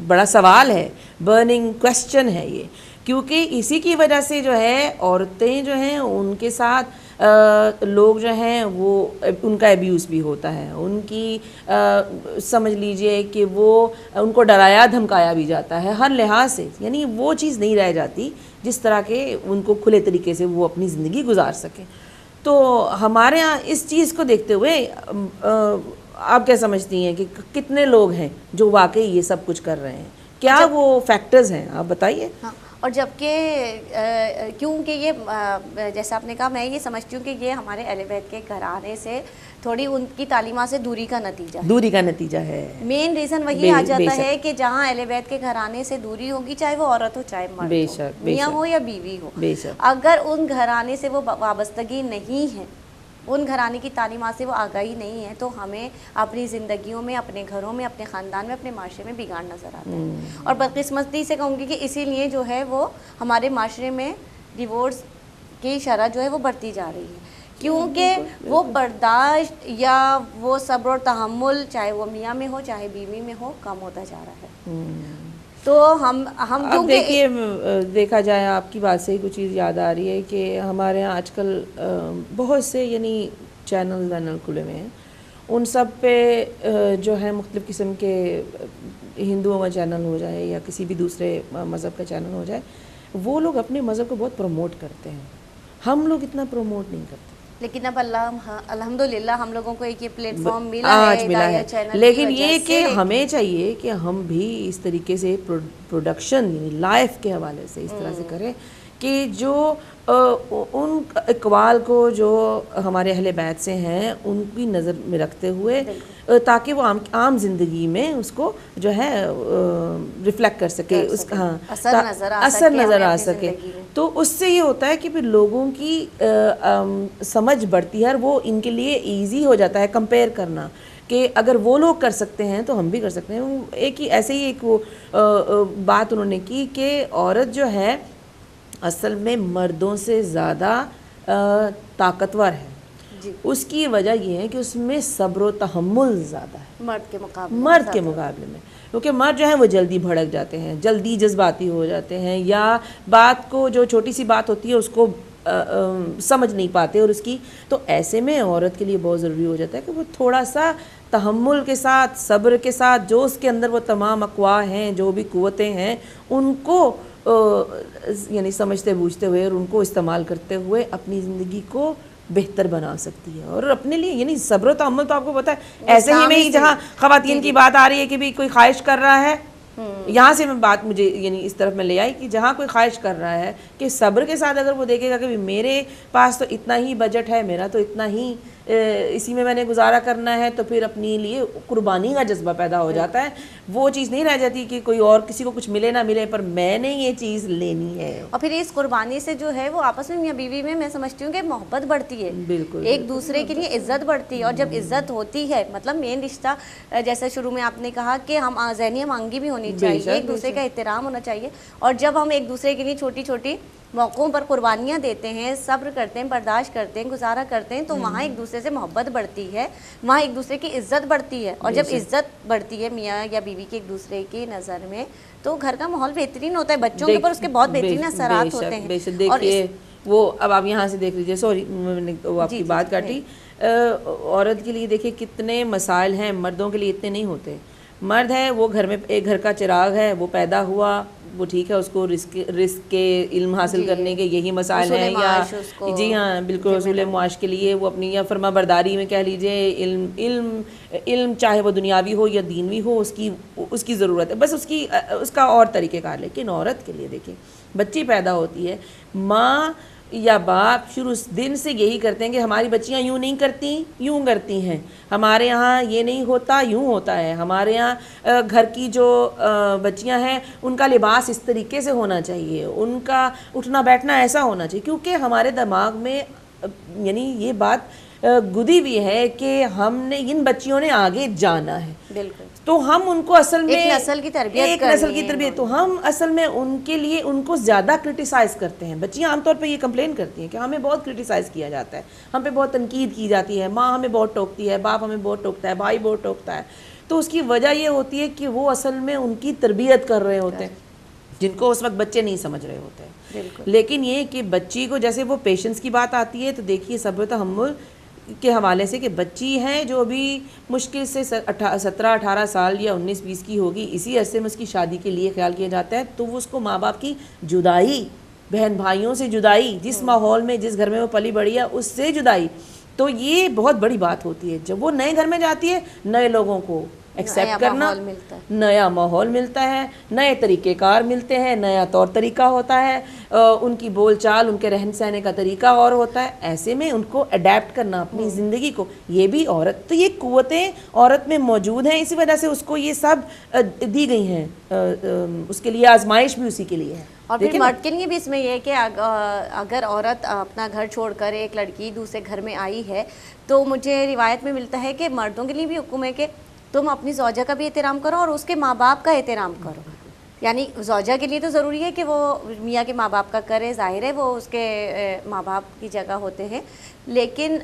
بڑا سوال ہے، برننگ کویسچن ہے یہ، کیونکہ اسی کی وجہ سے جو ہے عورتیں جو ہیں ان کے ساتھ لوگ جو ہیں وہ ان کا ایبیوز بھی ہوتا ہے, ان کی سمجھ لیجئے کہ وہ ان کو ڈرایا دھمکایا بھی جاتا ہے ہر لحاظ سے, یعنی وہ چیز نہیں رہ جاتی جس طرح کے ان کو کھلے طریقے سے وہ اپنی زندگی گزار سکیں. تو ہمارے ہاں اس چیز کو دیکھتے ہوئے آپ کیا سمجھتی ہیں کہ کتنے لوگ ہیں جو واقعی یہ سب کچھ کر رہے ہیں, کیا وہ فیکٹرز ہیں, آپ بتائیے. ہاں, اور جبکہ کیونکہ یہ جیسا آپ نے کہا, میں یہ سمجھتی ہوں کہ یہ ہمارے اہل بیت کے گھرانے سے تھوڑی ان کی تعلیمات سے دوری کا نتیجہ ہے. مین ریزن وہی آ جاتا ہے کہ جہاں اہل بیت کے گھرانے سے دوری ہوگی, چاہے وہ عورت ہو چاہے مرد ہو, میاں ہو یا بیوی ہو, اگر ان گھرانے سے وہ وابستگی نہیں ہے, ان گھرانے کی تعلیمات سے وہ آگاہی نہیں ہے, تو ہمیں اپنی زندگیوں میں, اپنے گھروں میں, اپنے خاندان میں, اپنے معاشرے میں بگاڑ نظر آتا ہے. اور بدقسمتی سے کہوں گی کہ اسی لیے جو ہے وہ ہمارے معاشرے میں ڈیورس کی شرح جو ہے وہ بڑھتی جا رہی ہے, کیونکہ وہ برداشت یا وہ صبر اور تحمل, چاہے وہ میاں میں ہو چاہے بیوی میں ہو, کم ہوتا جا رہا ہے. تو ہم اب دیکھیے, دیکھا جائے آپ کی بات سے ہی کچھ چیز یاد آ رہی ہے کہ ہمارے یہاں آج کل بہت سے یعنی چینل وینل کھلے ہوئے ہیں, ان سب پہ جو ہے مختلف قسم کے ہندوؤں کا چینل ہو جائے یا کسی بھی دوسرے مذہب کا چینل ہو جائے, وہ لوگ اپنے مذہب کو بہت پروموٹ کرتے ہیں, ہم لوگ اتنا پروموٹ نہیں کرتے. لیکن اب الحمدللہ ہم لوگوں کو ایک یہ پلیٹ فارم ملا ہے چینل, لیکن یہ کہ ہمیں چاہیے کہ ہم بھی اس طریقے سے پروڈکشن یعنی لائف کے حوالے سے اس طرح سے کریں کہ جو ان اقوال کو جو ہمارے اہل بیت سے ہیں ان کی نظر میں رکھتے ہوئے, تاکہ وہ عام زندگی میں اس کو جو ہے ریفلیکٹ کر سکے, اس کا اثر نظر آ سکے. تو اس سے یہ ہوتا ہے کہ پھر لوگوں کی سمجھ بڑھتی ہے, اور وہ ان کے لیے ایزی ہو جاتا ہے کمپیئر کرنا کہ اگر وہ لوگ کر سکتے ہیں تو ہم بھی کر سکتے ہیں. ایک ہی ایسے ہی ایک وہ بات انہوں نے کی کہ عورت جو ہے اصل میں مردوں سے زیادہ طاقتور ہے. اس کی وجہ یہ ہے کہ اس میں صبر و تحمل زیادہ ہے مرد کے مقابلے میں, کیونکہ مرد جو ہے وہ جلدی بھڑک جاتے ہیں, جلدی جذباتی ہو جاتے ہیں, یا بات کو جو چھوٹی سی بات ہوتی ہے اس کو سمجھ نہیں پاتے, اور اس کی تو ایسے میں عورت کے لیے بہت ضروری ہو جاتا ہے کہ وہ تھوڑا سا تحمل کے ساتھ, صبر کے ساتھ, جو اس کے اندر وہ تمام اقوا ہیں, جو بھی قوتیں ہیں, ان کو یعنی سمجھتے بوجھتے ہوئے اور ان کو استعمال کرتے ہوئے اپنی زندگی کو بہتر بنا سکتی ہے. اور اپنے لیے یعنی صبر و تحمل تو آپ کو پتہ ہے, ایسے ہی میں ہی جہاں خواتین کی بات آ رہی ہے کہ بھی کوئی خواہش کر رہا ہے, یہاں سے میں بات مجھے یعنی اس طرف میں لے آئی کہ جہاں کوئی خواہش کر رہا ہے کہ صبر کے ساتھ اگر وہ دیکھے گا کہ میرے پاس تو اتنا ہی بجٹ ہے, میرا تو اتنا ہی اسی میں نے گزارا کرنا ہے, تو پھر اپنے لیے قربانی کا جذبہ پیدا ہو جاتا ہے. وہ چیز نہیں رہ جاتی کہ کوئی اور کسی کو کچھ ملے نہ ملے پر میں نے یہ چیز لینی ہے. اور پھر اس قربانی سے جو ہے وہ آپس میں میاں بیوی میں سمجھتی ہوں کہ محبت بڑھتی ہے, بالکل ایک دوسرے کے لیے عزت بڑھتی ہے. اور جب عزت ہوتی ہے, مطلب مین رشتہ جیسے شروع میں آپ نے کہا کہ ہم ذہنی مانگی بھی ہونی چاہیے, ایک دوسرے کا احترام ہونا چاہیے. اور جب ہم ایک دوسرے کے لیے چھوٹی چھوٹی موقعوں پر قربانیاں دیتے ہیں, صبر کرتے ہیں, برداشت کرتے ہیں, گزارا کرتے ہیں, تو وہاں ایک دوسرے سے محبت بڑھتی ہے, وہاں ایک دوسرے کی عزت بڑھتی ہے. اور جب عزت بڑھتی ہے میاں یا بیوی کی ایک دوسرے کی نظر میں, تو گھر کا ماحول بہترین ہوتا ہے, بچوں کے اوپر اس کے بہت بہترین اثرات ہوتے ہیں. دیکھیے وہ اب آپ یہاں سے دیکھ لیجیے, سوری میں نے آپ کی بات کاٹی, عورت کے لیے دیکھیے کتنے مسائل ہیں, مردوں کے لیے اتنے نہیں ہوتے. مرد ہے وہ گھر میں ایک گھر کا چراغ ہے, وہ پیدا ہوا, وہ ٹھیک ہے, اس کو رزق کے علم حاصل کرنے کے یہی مسائل ہیں, یا جی ہاں بالکل اصول معاش کے لیے وہ اپنی یا فرما برداری میں کہہ لیجئے, علم چاہے وہ دنیاوی ہو یا دینوی ہو, اس کی ضرورت ہے, بس اس کا اور طریقہ کار. لیکن عورت کے لیے دیکھیں, بچی پیدا ہوتی ہے, ماں یا باپ شروع دن سے یہی کرتے ہیں کہ ہماری بچیاں یوں نہیں کرتی, یوں کرتی ہیں, ہمارے یہاں یہ نہیں ہوتا, یوں ہوتا ہے, ہمارے یہاں گھر کی جو بچیاں ہیں ان کا لباس اس طریقے سے ہونا چاہیے, ان کا اٹھنا بیٹھنا ایسا ہونا چاہیے, کیونکہ ہمارے دماغ میں یعنی یہ بات گدی بھی ہے کہ ہم نے ان بچیوں نے آگے جانا ہے. بالکل. تو ہم ان کو اصل میں ایک نسل کی تربیت تو ہم اصل میں ان کے لیے ان کو زیادہ کرٹیسائز کرتے ہیں. بچیاں عام طور پہ یہ کمپلین کرتی ہیں کہ ہمیں بہت کرٹیسائز کیا جاتا ہے, ہم پہ بہت تنقید کی جاتی ہے, ماں ہمیں بہت ٹوکتی ہے, باپ ہمیں بہت ٹوکتا ہے, بھائی بہت ٹوکتا ہے. تو اس کی وجہ یہ ہوتی ہے کہ وہ اصل میں ان کی تربیت کر رہے ہوتے ہیں. جن کو اس وقت بچے نہیں سمجھ رہے ہوتے ہیں. بالکل. لیکن یہ کہ بچی کو جیسے وہ پیشنس کی بات آتی ہے تو دیکھیے صبر و تحمل کے حوالے سے کہ بچی ہے جو ابھی مشکل سے 17-18 سال یا 19-20 کی ہوگی, اسی عرصے میں اس کی شادی کے لیے خیال کیا جاتا ہے, تو وہ اس کو ماں باپ کی جدائی, بہن بھائیوں سے جدائی, جس ماحول میں جس گھر میں وہ پلی بڑھی ہے اس سے جدائی, تو یہ بہت بڑی بات ہوتی ہے. جب وہ نئے گھر میں جاتی ہے, نئے لوگوں کو ایکسیپٹ کرنا, نیا ماحول ملتا ہے, نئے طریقہ کار ملتے ہیں, نیا طور طریقہ ہوتا ہے, ان کی بول چال, ان کے رہن سہنے کا طریقہ اور ہوتا ہے. ایسے میں ان کو اڈیپٹ کرنا اپنی زندگی کو, یہ بھی عورت, تو یہ قوتیں عورت میں موجود ہیں, اسی وجہ سے اس کو یہ سب دی گئی ہیں, اس کے لیے آزمائش بھی اسی کے لیے ہے. اور پھر مرد کے لیے بھی اس میں یہ ہے کہ اگر عورت اپنا گھر چھوڑ کر ایک لڑکی دوسرے گھر میں آئی ہے تو مجھے روایت میں ملتا ہے کہ مردوں کے لیے بھی حکم ہے کہ تم اپنی زوجہ کا بھی احترام کرو اور اس کے ماں باپ کا احترام کرو. یعنی زوجہ کے لیے تو ضروری ہے کہ وہ میاں کے ماں باپ کا کرے, ظاہر ہے وہ اس کے ماں باپ کی جگہ ہوتے ہیں, لیکن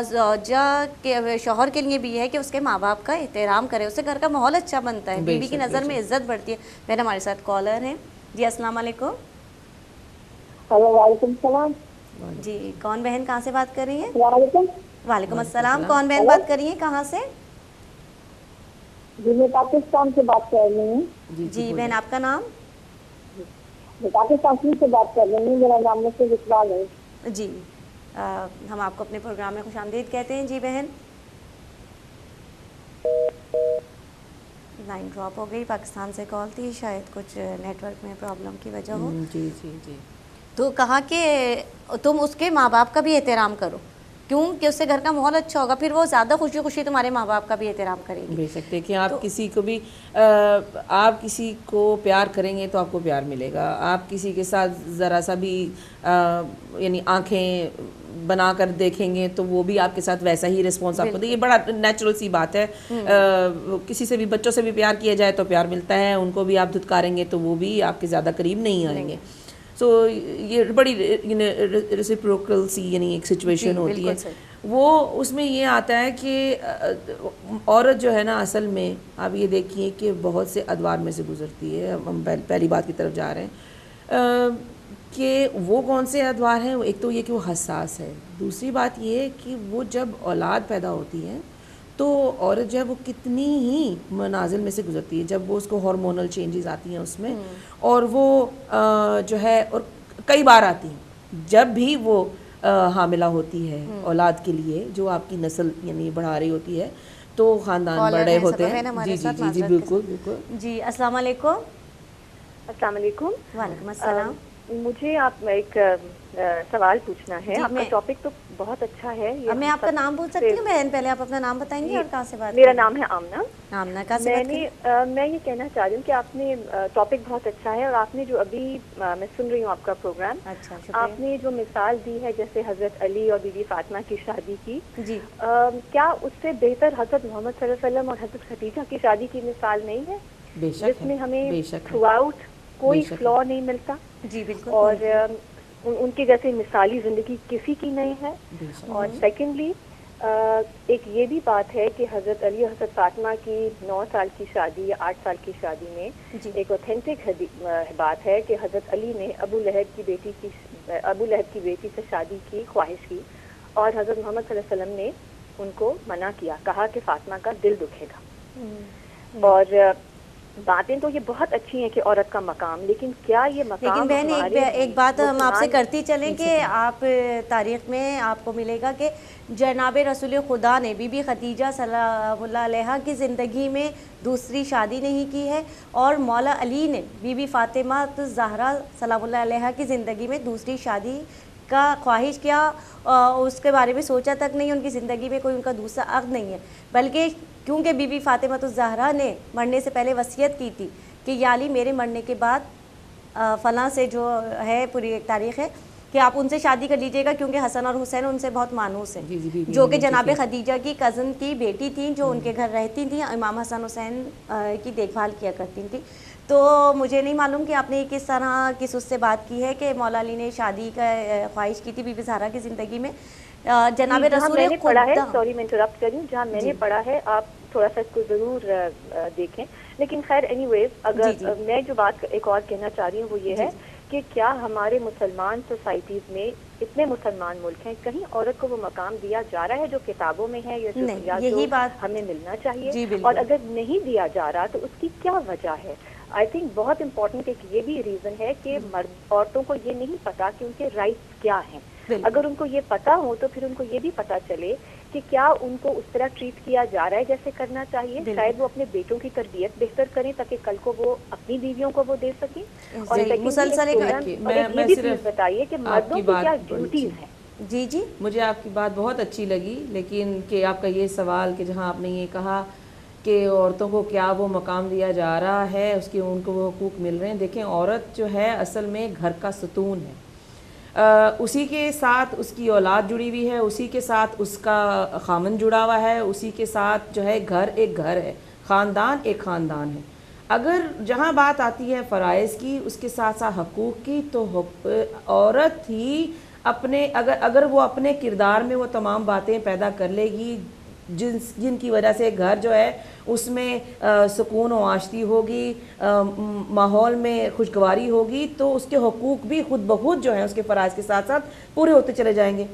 زوجہ کے شوہر کے لیے بھی ہے کہ اس کے ماں باپ کا احترام کرے, اس سے گھر کا ماحول اچھا بنتا ہے, بیوی کی نظر میں عزت بڑھتی ہے. پہلے ہمارے ساتھ کالر ہیں. جی السلام علیکم. ہلو وعلیکم السلام. جی کون بہن کہاں سے بات کر رہی ہیں؟ وعلیکم السلام. کون بہن بات کر رہی ہیں, کہاں سے؟ جی میں پاکستان سے بات کر رہی ہوں. جی بہن آپ کا نام؟ میں پاکستان سے بات کر رہی ہوں, میرا نام مسعود اقبال ہے. جی ہم آپ کو اپنے پروگرام میں خوش آمدید کہتے ہیں. جی بہن لائن ڈراپ ہو گئی, پاکستان سے کال تھی, شاید کچھ نیٹ ورک میں پرابلم کی وجہ ہو. جی جی جی. تو کہا کہ تم اس کے ماں باپ کا بھی احترام کرو, کیوں کہ اس سے گھر کا ماحول اچھا ہوگا, پھر وہ زیادہ خوشی خوشی تمہارے ماں باپ کا بھی احترام کرے گی. بے سکتے کہ آپ کسی کو بھی آپ کسی کو پیار کریں گے تو آپ کو پیار ملے گا. آپ کسی کے ساتھ ذرا سا بھی یعنی آنکھیں بنا کر دیکھیں گے تو وہ بھی آپ کے ساتھ ویسا ہی رسپانس آپ کو دے. یہ بڑا نیچرل سی بات ہے. کسی سے بھی, بچوں سے بھی پیار کیا جائے تو پیار ملتا ہے, ان کو بھی آپ دھتکاریں گے تو وہ بھی آپ کے زیادہ قریب نہیں آئیں گے. سو یہ بڑی ریسیپروکل سی یعنی ایک سچویشن ہوتی ہے. وہ اس میں یہ آتا ہے کہ عورت جو ہے نا اصل میں آپ یہ دیکھیے کہ بہت سے ادوار میں سے گزرتی ہے. ہم پہلی بات کی طرف جا رہے ہیں کہ وہ کون سے ادوار ہیں. ایک تو یہ کہ وہ حساس ہے, دوسری بات یہ ہے کہ وہ جب اولاد پیدا ہوتی ہے تو عورت جو ہے وہ کتنی ہی منازل میں سے گزرتی ہے, جب وہ اس کو ہارمونل چینجز آتی ہیں اس میں, اور وہ جو ہے اور کئی بار آتی ہیں جب بھی وہ حاملہ ہوتی ہے اولاد کے لیے, جو آپ کی نسل یعنی بڑھا رہی ہوتی ہے, تو خاندان بڑے ہوتے ہیں. جی جی جی جی بالکل بالکل. جی السلام علیکم. السلام علیکم. وعلیکم السلام. مجھے آپ ایک سوال پوچھنا ہے. آپ کا ٹاپک تو بہت اچھا ہے. میں آپ کا نام پوچھ سکتی ہوں بہن؟ پہلے آپ اپنا نام بتائیں گے اور کہاں سے بات؟ میرا نام ہے آمنہ. آمنہ کہاں سے بات کر؟ میں یہ کہنا چاہ رہی ہوں کہ آپ نے ٹاپک بہت اچھا ہے, اور آپ نے جو ابھی میں سن رہی ہوں آپ کا پروگرام, آپ نے جو مثال دی ہے جیسے حضرت علی اور بی بی فاطمہ کی شادی کی, جی کیا اس سے بہتر حضرت محمد صلی اللہ علیہ وسلم اور حضرت خدیجہ کی شادی کی مثال نہیں ہے, جس میں ہمیں تھرو آؤٹ کوئی فلا نہیں ملتا؟ جی بالکل. اور ان کے جیسے مثالی زندگی کسی کی نہیں ہے. اور سیکنڈلی ایک یہ بھی بات ہے کہ حضرت علی اور حضرت فاطمہ کی 9 سال کی شادی یا 8 سال کی شادی میں ایک اوتھینٹک بات ہے کہ حضرت علی نے ابو لہب کی بیٹی سے شادی کی خواہش کی, اور حضرت محمد صلی اللہ علیہ وسلم نے ان کو منع کیا, کہا کہ فاطمہ کا دل دکھے گا. اور باتیں تو یہ بہت اچھی ہیں کہ عورت کا مقام, لیکن کیا یہ مقام؟ لیکن بہن ایک بات ہم آپ سے کرتی چلیں کہ آپ تاریخ میں آپ کو ملے گا کہ جناب رسول خدا نے بی بی خدیجہ سلام اللہ علیہا کی زندگی میں دوسری شادی نہیں کی ہے, اور مولا علی نے بی بی فاطمہ الزہرا سلام اللہ علیہا کی زندگی میں دوسری شادی کا خواہش کیا, اس کے بارے میں سوچا تک نہیں. ان کی زندگی میں کوئی ان کا دوسرا عقد نہیں ہے, بلکہ کیونکہ بی بی فاطمہ الزہرا نے مرنے سے پہلے وصیت کی تھی کہ یا علی میرے مرنے کے بعد فلاں سے جو ہے پوری ایک تاریخ ہے کہ آپ ان سے شادی کر لیجئے گا, کیونکہ حسن اور حسین ان سے بہت مانوس ہیں, جو کہ جناب خدیجہ کی کزن کی بیٹی تھیں, جو ان کے گھر رہتی تھیں, امام حسن حسین کی دیکھ بھال کیا کرتی تھیں. تو مجھے نہیں معلوم کہ آپ نے کس طرح کس اس سے بات کی ہے کہ مولا علی نے شادی کا خواہش کی تھی بی بی زہرا کی زندگی میں. جناب رسول میں نے پڑھا ہے, سوری میں انٹرپٹ کر رہی ہوں, جہاں میں نے پڑھا ہے, آپ تھوڑا سا اس کو ضرور دیکھیں. لیکن خیر اینی ویز اگر میں جو بات ایک اور کہنا چاہ رہی ہوں وہ یہ ہے کہ کیا ہمارے مسلمان سوسائٹیز میں اتنے مسلمان ملک ہیں کہیں عورت کو وہ مقام دیا جا رہا ہے جو کتابوں میں ہے یا جو ہمیں ملنا چاہیے, اور اگر نہیں دیا جا رہا تو اس کی کیا وجہ ہے؟ آئی تھنک بہت امپورٹنٹ ایک یہ بھی ریزن ہے کہ عورتوں کو یہ نہیں پتا کہ ان کے رائٹس کیا ہیں. اگر ان کو یہ پتا ہو تو پھر ان کو یہ بھی پتا چلے کہ کیا ان کو اس طرح ٹریٹ کیا جا رہا ہے جیسے کرنا چاہیے. شاید وہ اپنے بیٹوں کی تربیت بہتر کریں تاکہ کل کو وہ اپنی بیویوں کو وہ دے سکیں. اور یہ بھی پلیز بتائیے کہ مردوں کی کیا ڈیوٹیز ہیں. جی جی, مجھے آپ کی بات بہت اچھی لگی, لیکن کہ آپ کا یہ سوال کہ جہاں آپ نے یہ کہا کہ عورتوں کو کیا وہ مقام دیا جا رہا ہے, اس کے ان کو وہ حقوق مل رہے ہیں. دیکھیں, عورت جو ہے اصل میں گھر کا ستون ہے. اسی کے ساتھ اس کی اولاد جڑی ہوئی ہے, اسی کے ساتھ اس کا خامند جڑا ہوا ہے, اسی کے ساتھ جو ہے گھر ایک گھر ہے, خاندان ایک خاندان ہے. اگر جہاں بات آتی ہے فرائض کی, اس کے ساتھ ساتھ حقوق کی, تو عورت ہی اپنے اگر وہ اپنے کردار میں وہ تمام باتیں پیدا کر لے گی جن کی وجہ سے گھر جو ہے اس میں سکون و آشتی ہوگی, ماحول میں خوشگواری ہوگی, تو اس کے حقوق بھی خود بخود جو ہے اس کے فرائض کے ساتھ ساتھ پورے ہوتے چلے جائیں گے.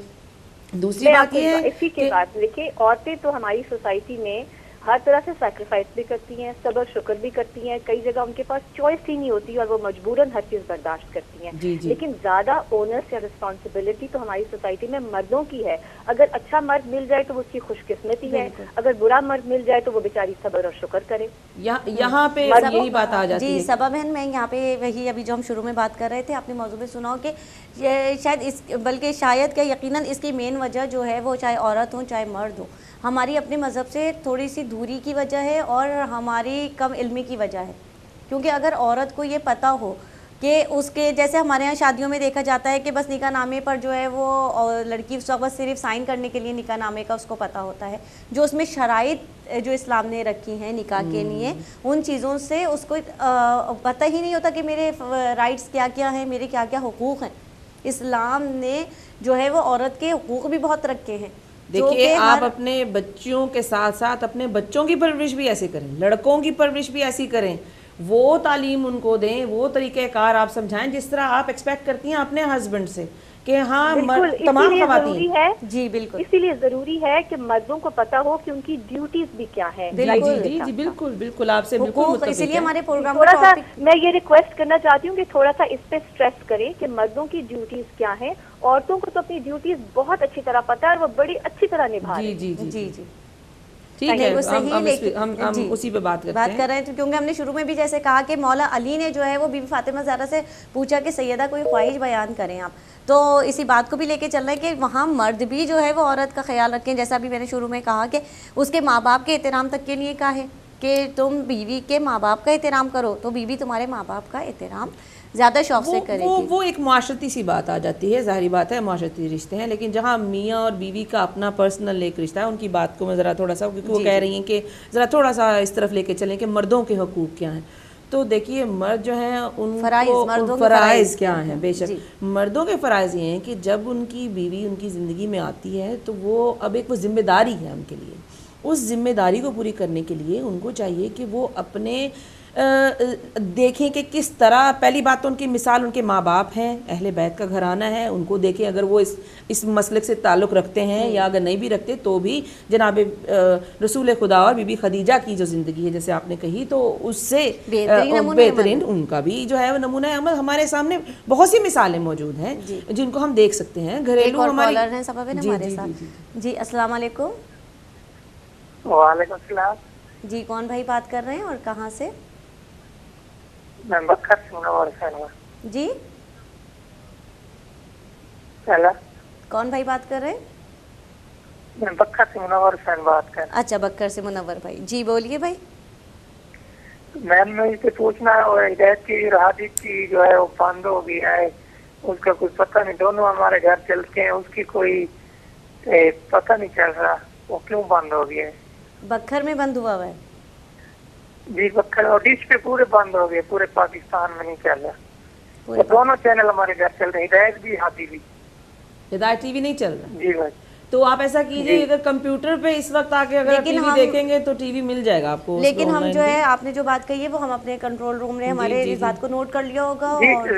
دوسری بات یہ ہے اسی کے بات دیکھیں, عورتیں تو ہماری سوسائٹی میں ہر طرح سے سیکریفائس بھی کرتی ہیں, صبر شکر بھی کرتی ہیں, کئی جگہ ان کے پاس چوائس ہی نہیں ہوتی اور وہ مجبوراً ہر چیز برداشت کرتی ہیں. لیکن زیادہ اونرس یا رسپانسبلٹی تو ہماری سوسائٹی میں مردوں کی ہے. اگر اچھا مرد مل جائے تو وہ اس کی خوش قسمتی ہے, اگر برا مرد مل جائے تو وہ بیچاری صبر اور شکر کرے. یہاں پہ یہی بات آ جاتی ہے. جی سبا بہن, میں یہاں پہ وہی ابھی جو ہم شروع میں بات کر رہے تھے, آپ نے موضوع میں سنا ہو کہ شاید کہ یقیناً اس کی مین وجہ جو ہے وہ چاہے عورت ہوں چاہے مرد ہوں, ہماری اپنے مذہب سے تھوڑی سی دوری کی وجہ ہے اور ہماری کم علمی کی وجہ ہے. کیونکہ اگر عورت کو یہ پتہ ہو کہ اس کے جیسے ہمارے یہاں شادیوں میں دیکھا جاتا ہے کہ بس نکاح نامے پر جو ہے وہ لڑکی اس وقت صرف سائن کرنے کے لیے نکاح نامے کا اس کو پتہ ہوتا ہے, جو اس میں شرائط جو اسلام نے رکھی ہیں نکاح کے لیے, ان چیزوں سے اس کو پتہ ہی نہیں ہوتا کہ میرے رائٹس کیا کیا ہیں, میرے کیا کیا حقوق ہیں. اسلام نے جو ہے وہ عورت کے حقوق بھی بہت رکھے ہیں. دیکھیے, آپ اپنے بچوں کے ساتھ ساتھ اپنے بچوں کی پرورش بھی ایسے کریں, لڑکوں کی پرورش بھی ایسی کریں, وہ تعلیم ان کو دیں, وہ طریقہ کار آپ سمجھائیں جس طرح آپ ایکسپیکٹ کرتی ہیں اپنے ہسبینڈ سے کہ ہاں تمام خواتین. جی بالکل, اسی لیے ضروری ہے کہ مردوں کو پتہ ہو کہ ان کی ڈیوٹیز بھی کیا ہیں. جی بالکل بالکل, آپ سے بالکل متفق. اسی لیے ہمارے پروگرام تھوڑا سا میں یہ ریکویسٹ کرنا چاہتی ہوں کہ تھوڑا سا اس پہ اسٹریس کریں کہ مردوں کی ڈیوٹیز کیا ہیں. عورتوں کو تو اپنی ڈیوٹیز بہت اچھی طرح پتہ ہے اور وہ بڑی اچھی طرح نبھا رہی ہیں. جی ٹھیک ہے, ہم اسی پہ بات کر رہے ہیں کیونکہ ہم نے شروع میں بھی جیسے کہا کہ مولا علی نے جو ہے وہ بی بی فاطمہ زہرا سے پوچھا کہ سیدہ کوئی خواہش بیان کریں آپ, تو اسی بات کو بھی لے کے چل رہے ہیں کہ وہاں مرد بھی جو ہے وہ عورت کا خیال رکھیں. جیسا بھی میں نے شروع میں کہا کہ اس کے ماں باپ کے احترام تک کے لیے کہا ہے کہ تم بیوی کے ماں باپ کا احترام کرو, تو بیوی تمہارے ماں باپ کا احترام زیادہ شوق سے کرے گی. وہ ایک معاشرتی سی بات آ جاتی ہے, ظاہری بات ہے معاشرتی رشتے ہیں, لیکن جہاں میاں اور بیوی کا اپنا پرسنل ایک رشتہ ہے, ان کی بات کو میں ذرا تھوڑا سا, کیونکہ وہ کہہ رہی ہیں کہ ذرا تھوڑا سا اس طرف لے کے چلیں کہ مردوں کے حقوق کیا ہیں. تو دیکھیے, مرد جو ہیں ان کو فرائض کیا ہیں. بے شک مردوں کے فرائض یہ ہیں کہ جب ان کی بیوی ان کی زندگی میں آتی ہے تو وہ اب ایک وہ ذمہ داری ہے ان کے لیے. اس ذمہ داری کو پوری کرنے کے لیے ان کو چاہیے کہ وہ اپنے دیکھیں کہ کس طرح, پہلی بات تو ان کی مثال ان کے ماں باپ ہیں, اہل بیت کا گھرانہ ہے, ان کو دیکھیں اگر وہ اس مسلک سے تعلق رکھتے ہیں یا اگر نہیں بھی رکھتے تو بھی جناب رسول خدا اور بی بی خدیجہ کی جو زندگی ہے جیسے آپ نے کہی, تو اس سے بہترین ان کا بھی جو ہے وہ نمونہ عمل ہمارے سامنے بہت سی مثالیں موجود ہیں جن کو ہم دیکھ سکتے ہیں. گھریلو ہمارے جی السلام علیکم. وعلیکم السلام. جی کون بھائی بات کر رہے ہیں اور کہاں سے؟ میں بکر سے منور سنوا. جی ہیلو, کون بھائی بات کر رہے ہیں؟ میں بکر سے منور سن بات کر. اچھا بکر سے منور بھائی, جی بولیے بھائی. میم میں اسے پوچھنا ہے, ہدایت کی اور حدیث کی جو ہے وہ بند ہو گیا ہے, اس کا کوئی پتہ نہیں. دونوں ہمارے گھر چلتے ہیں, اس کی کوئی پتہ نہیں چل رہا وہ کیوں بند ہو گیا ہے. بکر میں بند ہوا ہے؟ جی بکر اور ڈش پہ پورے بند ہو گئے, پورے پاکستان میں نہیں چل رہا. دونوں چینل ہمارے گھر چل رہے ہیں, ہدایت بھی حادی بھی. ہدایت ٹی وی نہیں چل رہا؟ جی بھائی. تو آپ ایسا کیجیے اگر کمپیوٹر پہ اس وقت آ کے اگر ٹی وی دیکھیں گے تو ٹی وی مل جائے گا آپ کو. لیکن ہم جو ہے آپ نے جو بات کہی ہے وہ ہم اپنے کنٹرول روم نے ہمارے اس بات کو نوٹ کر لیا ہوگا. اور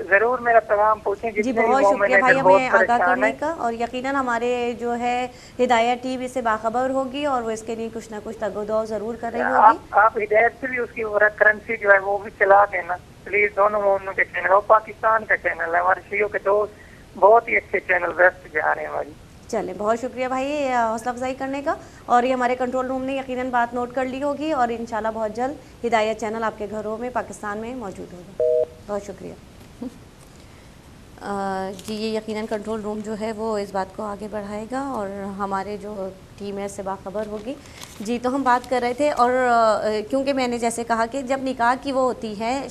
ضرور میرا پیغام پہنچیں. جی بہت شکریہ بھائی ہمیں آگاہ کرنے کا, اور یقیناً ہمارے جو ہے ہدایت ٹیم اس سے باخبر ہوگی اور وہ اس کے لیے کچھ نہ کچھ تگ و دو ضرور کر رہی ہوگی. آپ ہدایت سے بھی اس کی کرنسی جو ہے وہ بھی چلا دینا پلیز. دونوں کے چینل, اور پاکستان کا چینل ہے, ہمارے شیعوں کے دوست بہت ہی اچھے چینل بیسٹ جا رہے ہیں ہماری. چلیں بہت شکریہ بھائی حوصلہ افزائی کرنے کا, اور یہ ہمارے کنٹرول روم نے یقیناً بات نوٹ کر لی ہوگی, اور انشاءاللہ بہت جلد ہدایت چینل آپ کے گھروں میں پاکستان میں موجود ہوگا. بہت شکریہ. جی یہ یقیناً کنٹرول روم جو ہے وہ اس بات کو آگے بڑھائے گا اور ہمارے جو ٹیم ہے اس سے باخبر ہوگی. جی تو ہم بات کر رہے تھے, اور کیونکہ میں نے جیسے کہا کہ جب نکاح کی وہ ہوتی ہے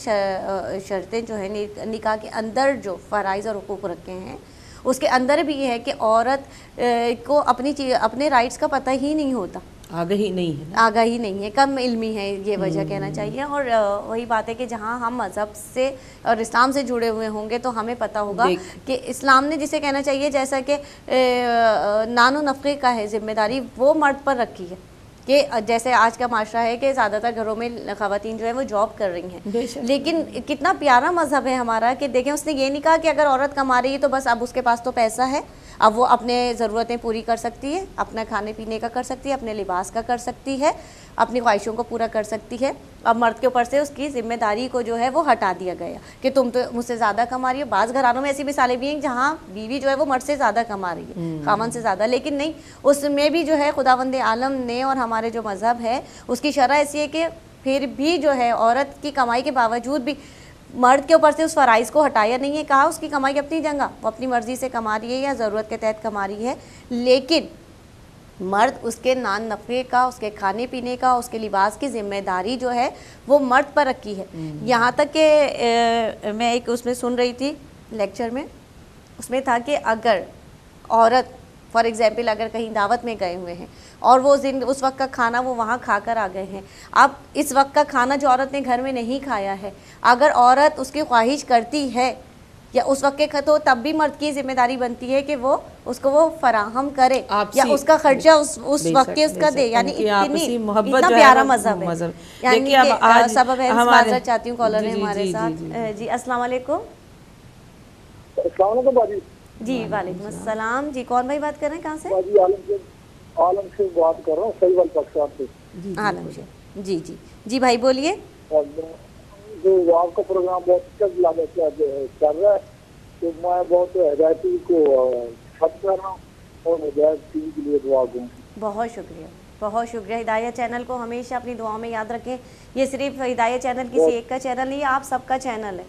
شرطیں جو ہے نکاح کے اندر جو فرائض اور حقوق رکھے ہیں اس کے اندر بھی یہ ہے کہ عورت کو اپنے رائٹس کا پتہ ہی نہیں ہوتا, آگاہی نہیں ہے, آگاہی نہیں ہے, کم علمی ہے, یہ وجہ کہنا چاہیے. اور وہی بات ہے کہ جہاں ہم مذہب سے اور اسلام سے جڑے ہوئے ہوں گے تو ہمیں پتہ ہوگا کہ اسلام نے جسے کہنا چاہیے جیسا کہ نان و نفقے کا ہے ذمہ داری وہ مرد پر رکھی ہے, کہ جیسے آج کا معاشرہ ہے کہ زیادہ تر گھروں میں خواتین جو ہے وہ جاب کر رہی ہیں, لیکن کتنا پیارا مذہب ہے ہمارا کہ دیکھیں اس نے یہ نہیں کہا کہ اگر عورت کما رہی ہے تو بس اب اس کے پاس تو پیسہ ہے, اب وہ اپنے ضرورتیں پوری کر سکتی ہے, اپنا کھانے پینے کا کر سکتی ہے, اپنے لباس کا کر سکتی ہے, اپنی خواہشوں کو پورا کر سکتی ہے. اب مرد کے اوپر سے اس کی ذمہ داری کو جو ہے وہ ہٹا دیا گیا کہ تم تو مجھ سے زیادہ کما رہی ہو. بعض گھرانوں میں ایسی مثالیں بھی ہیں جہاں بیوی جو ہے وہ مرد سے زیادہ کما رہی ہے, خاوند سے زیادہ, لیکن نہیں, اس میں بھی جو ہے خداوند عالم نے اور ہمارے جو مذہب ہے اس کی شرح ایسی ہے کہ پھر بھی جو ہے عورت کی کمائی کے باوجود بھی مرد کے اوپر سے اس فرائض کو ہٹایا نہیں ہے. کہا اس کی کمائی اپنی جگہ, وہ اپنی مرضی سے کما رہی ہے یا ضرورت کے تحت کما رہی ہے, لیکن مرد اس کے نان نفقے کا, اس کے کھانے پینے کا, اس کے لباس کی ذمہ داری جو ہے وہ مرد پر رکھی ہے. یہاں تک کہ میں ایک اس میں سن رہی تھی لیکچر میں, اس میں تھا کہ اگر عورت فار ایگزامپل اگر کہیں دعوت میں گئے ہوئے ہیں اور وہ اس وقت کا کھانا وہ وہاں کھا کر آ گئے ہیں, اب اس وقت کا کھانا جو عورت نے گھر میں نہیں کھایا ہے, اگر عورت اس کی خواہش کرتی ہے یا اس وقت کے تو تب بھی مرد کی ذمہ داری بنتی ہے کہ وہ اس کو وہ فراہم کرے یا اس کا خرچہ اس وقت اس کا دے. یعنی اتنا پیارا مذہب ہے. یعنی سبب ہے, معذرت چاہتی ہوں, کالر ہے ہمارے ساتھ. جی السلام علیکم. السلام علیکم باجی. جی وعلیکم السلام. جی کون بھائی بات کر رہے ہیں, کہاں سے؟ باجی عالم سے بات کر رہا ہوں, سیول پاکستان سے. عالم سے. جی جی جی بھائی بولیے. جو آپ کا پروگرام بہت اچھا چل رہا ہے تو میں بہت ہدایتی کو خط کر رہا ہوں اور ہدایت ٹی وی کے لیے دعا دوں. بہت شکریہ, بہت شکریہ. ہدایت چینل کو ہمیشہ اپنی دعاؤں میں یاد رکھیں. یہ صرف ہدایت چینل کسی ایک کا چینل نہیں ہے, آپ سب کا چینل ہے,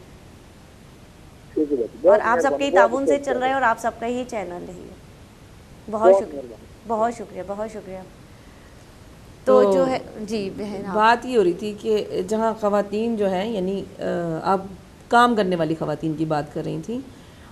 اور آپ سب کے ہی تعاون سے چل رہے ہیں اور آپ سب کا ہی چینل ہے. بہت شکریہ, بہت شکریہ, بہت شکریہ. تو جو ہے جی بہن بات یہ ہو رہی تھی کہ جہاں خواتین جو ہیں یعنی اب کام کرنے والی خواتین کی بات کر رہی تھیں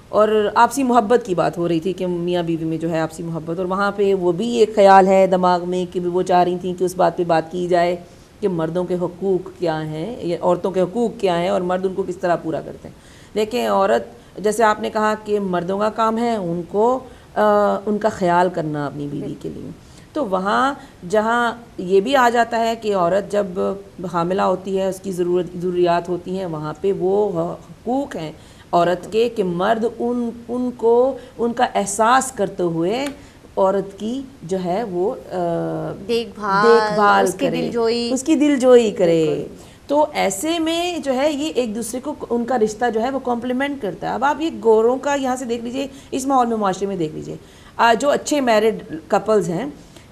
اور آپسی محبت کی بات ہو رہی تھی کہ میاں بیوی میں جو ہے آپسی محبت, اور وہاں پہ وہ بھی ایک خیال ہے دماغ میں کہ وہ چاہ رہی تھیں کہ اس بات پہ بات کی جائے کہ مردوں کے حقوق کیا ہیں یا عورتوں کے حقوق کیا ہیں اور مرد ان کو کس طرح پورا کرتے ہیں. دیکھیں عورت جیسے آپ نے کہا کہ مردوں کا کام ہے ان کو ان کا خیال کرنا اپنی بیوی کے لیے, تو وہاں جہاں یہ بھی آ جاتا ہے کہ عورت جب حاملہ ہوتی ہے اس کی ضروریات ہوتی ہیں, وہاں پہ وہ حقوق ہیں عورت کے کہ مرد ان کو ان کا احساس کرتے ہوئے عورت کی جو ہے وہ دیکھ بھال کرے, اس کی دل جوئی کرے. تو ایسے میں جو ہے یہ ایک دوسرے کو ان کا رشتہ جو ہے وہ کمپلیمنٹ کرتا ہے. اب آپ یہ گوروں کا یہاں سے دیکھ لیجئے, اس ماحول میں معاشرے میں دیکھ لیجئے, جو اچھے میرڈ کپلز ہیں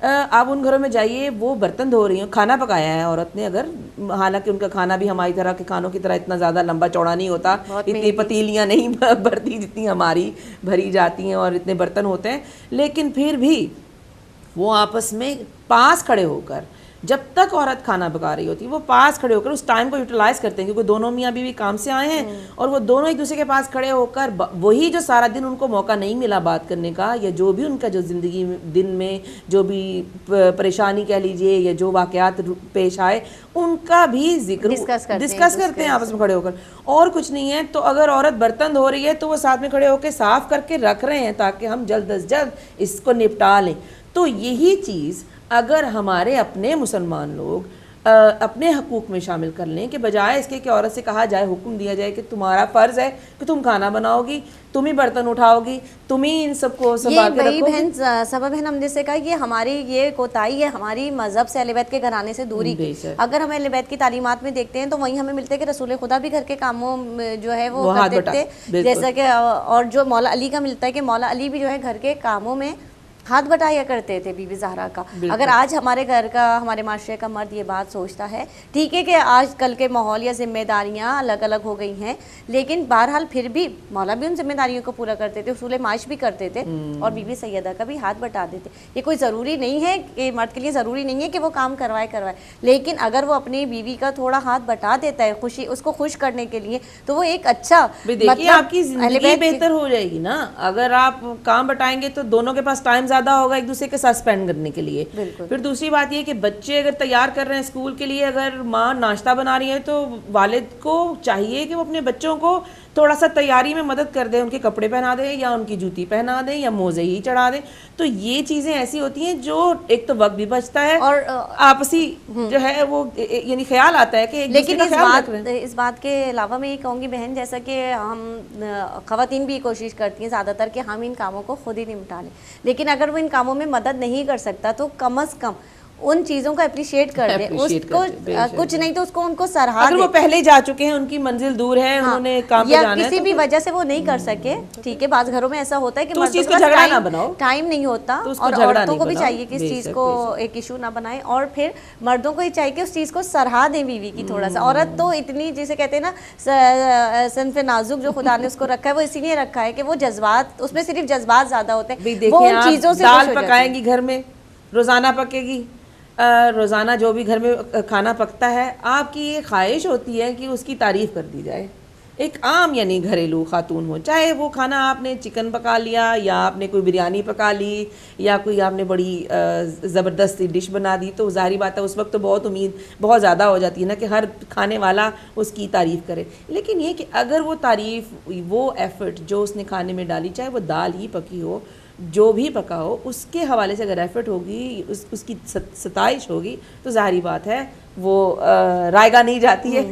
آپ ان گھروں میں جائیے, وہ برتن دھو رہی ہیں, کھانا پکایا ہے عورت نے, اگر حالانکہ ان کا کھانا بھی ہماری طرح کے کھانوں کی طرح اتنا زیادہ لمبا چوڑا نہیں ہوتا, اتنی پتیلیاں نہیں بھرتی جتنی ہماری بھری جاتی ہیں اور اتنے برتن ہوتے ہیں, لیکن پھر بھی وہ آپس میں پاس کھڑے ہو کر جب تک عورت کھانا پکا رہی ہوتی ہے وہ پاس کھڑے ہو کر اس ٹائم کو یوٹیلائز کرتے ہیں، کیونکہ دونوں میاں بیوی کام سے آئے ہیں اور وہ دونوں ایک دوسرے کے پاس کھڑے ہو کر وہی جو سارا دن ان کو موقع نہیں ملا بات کرنے کا، یا جو بھی ان کا جو زندگی دن میں جو بھی پریشانی کہہ لیجئے یا جو واقعات پیش آئے ان کا بھی ذکر ڈسکس کرتے ہیں آپس میں کھڑے ہو کر، اور کچھ نہیں ہے۔ تو اگر عورت برتن دھو رہی ہے تو وہ ساتھ میں کھڑے ہو کے صاف کر کے رکھ رہے ہیں تاکہ ہم جلد از جلد اس کو نپٹا لیں۔ تو یہی چیز اگر ہمارے اپنے مسلمان لوگ اپنے حقوق میں شامل کر لیں کہ بجائے اس کے کہ عورت سے کہا جائے، حکم دیا جائے کہ تمہارا فرض ہے کہ تم کھانا بناؤ گی، تم ہی برتن اٹھاؤ گی، تم ہی ان سب کو سنبھال کے رکھو گی۔ سبب ہے ہم جیسے کہا یہ ہماری یہ کوتاہی ہے ہماری مذہب سے، اہل بیت کے گھرانے سے دوری کی۔ اگر ہم اہل بیت کی تعلیمات میں دیکھتے ہیں تو وہیں ہمیں ملتے ہیں کہ رسول خدا بھی گھر کے کاموں جو ہے وہ کرتے تھے، جیسا کہ اور جو مولا علی کا ملتا ہے کہ مولا علی بھی جو ہے گھر کے کاموں میں ہاتھ بٹایا کرتے تھے بی بی زہرا کا۔ اگر آج ہمارے گھر کا ہمارے معاشرے کا مرد یہ بات سوچتا ہے، ٹھیک ہے کہ آج کل کے ماحول یا ذمہ داریاں الگ الگ ہو گئی ہیں، لیکن بہرحال پھر بھی مولا بھی ان ذمہ داریوں کو پورا کرتے تھے، اصول معاش بھی کرتے تھے اور بی بی سیدہ کا بھی ہاتھ بٹا دیتے۔ یہ کوئی ضروری نہیں ہے کہ مرد کے لیے ضروری نہیں ہے کہ وہ کام کروائے، لیکن اگر وہ اپنی بیوی کا تھوڑا ہاتھ بٹا دیتا ہے خوشی اس کو خوش کرنے کے لیے تو وہ ایک اچھا، دیکھیے آپ کی زندگی بہتر ہو جائے گی نا۔ اگر آپ کام بٹائیں گے تو دونوں کے پاس ٹائم زیادہ ہوگا ایک دوسرے کے ساتھ اسپینڈ کرنے کے لیے۔ پھر دوسری بات یہ کہ بچے اگر تیار کر رہے ہیں اسکول کے لیے، اگر ماں ناشتہ بنا رہی ہے تو والد کو چاہیے کہ وہ اپنے بچوں کو تھوڑا سا تیاری میں مدد کر دیں، ان کے کپڑے پہنا دیں یا ان کی جوتی پہنا دیں یا موزے ہی چڑھا دیں۔ تو یہ چیزیں ایسی ہوتی ہیں جو ایک تو وقت بھی بچتا ہے اور آپسی جو ہے وہ یعنی خیال آتا ہے کہ ایک دوسرے کا خیال رکھ رہے ہیں۔ اس بات کے علاوہ میں یہ کہوں گی بہن، جیسا کہ ہم خواتین بھی کوشش کرتی ہیں زیادہ تر کہ ہم ان کاموں کو خود ہی نمٹا لیں، لیکن اگر وہ ان کاموں میں مدد نہیں کر سکتا تو کم از کم ان چیزوں کا اپریشیٹ کر دیں، اس کو کچھ نہیں تو اس کو ان کو سراہا دیں۔ اگر وہ پہلے جا چکے ہیں، ان کی منزل دور ہے، انہوں نے کام پہ جانا ہے، یا کسی بھی وجہ سے وہ نہیں کر سکے، ٹھیک ہے، بعض گھروں میں ایسا ہوتا ہے کہ مردوں کے پاس ٹائم نہیں ہوتا اور عورتوں کو بھی چاہیے کہ اس چیز کو ایک ایشو نہ بنائیں، اور پھر مردوں کو یہ چاہیے کہ اس چیز کو سراہا دیں بیوی کی تھوڑا سا۔ عورت تو اتنی جسے کہتے ہیں نا صنف نازک جو خدا نے اس کو رکھا ہے، وہ اسی لیے رکھا ہے کہ وہ جذبات، اس میں صرف جذبات زیادہ ہوتے ہیں، وہ ان چیزوں سے دال پکائیں گی گھر میں، روزانہ پکے گی، روزانہ جو بھی گھر میں کھانا پکتا ہے، آپ کی یہ خواہش ہوتی ہے کہ اس کی تعریف کر دی جائے۔ ایک عام یعنی گھریلو خاتون ہو، چاہے وہ کھانا آپ نے چکن پکا لیا یا آپ نے کوئی بریانی پکا لی یا کوئی آپ نے بڑی زبردست ڈش بنا دی، تو ظاہری بات ہے اس وقت تو بہت امید بہت زیادہ ہو جاتی ہے نا کہ ہر کھانے والا اس کی تعریف کرے۔ لیکن یہ کہ اگر وہ تعریف، وہ ایفرٹ جو اس نے کھانے میں ڈالی، چاہے وہ دال ہی پکی ہو، جو بھی پکا ہو، اس کے حوالے سے اگر ایفرٹ ہوگی، اس کی ستائش ہوگی، تو ظاہری بات ہے وہ رائگاں نہیں جاتی ہے،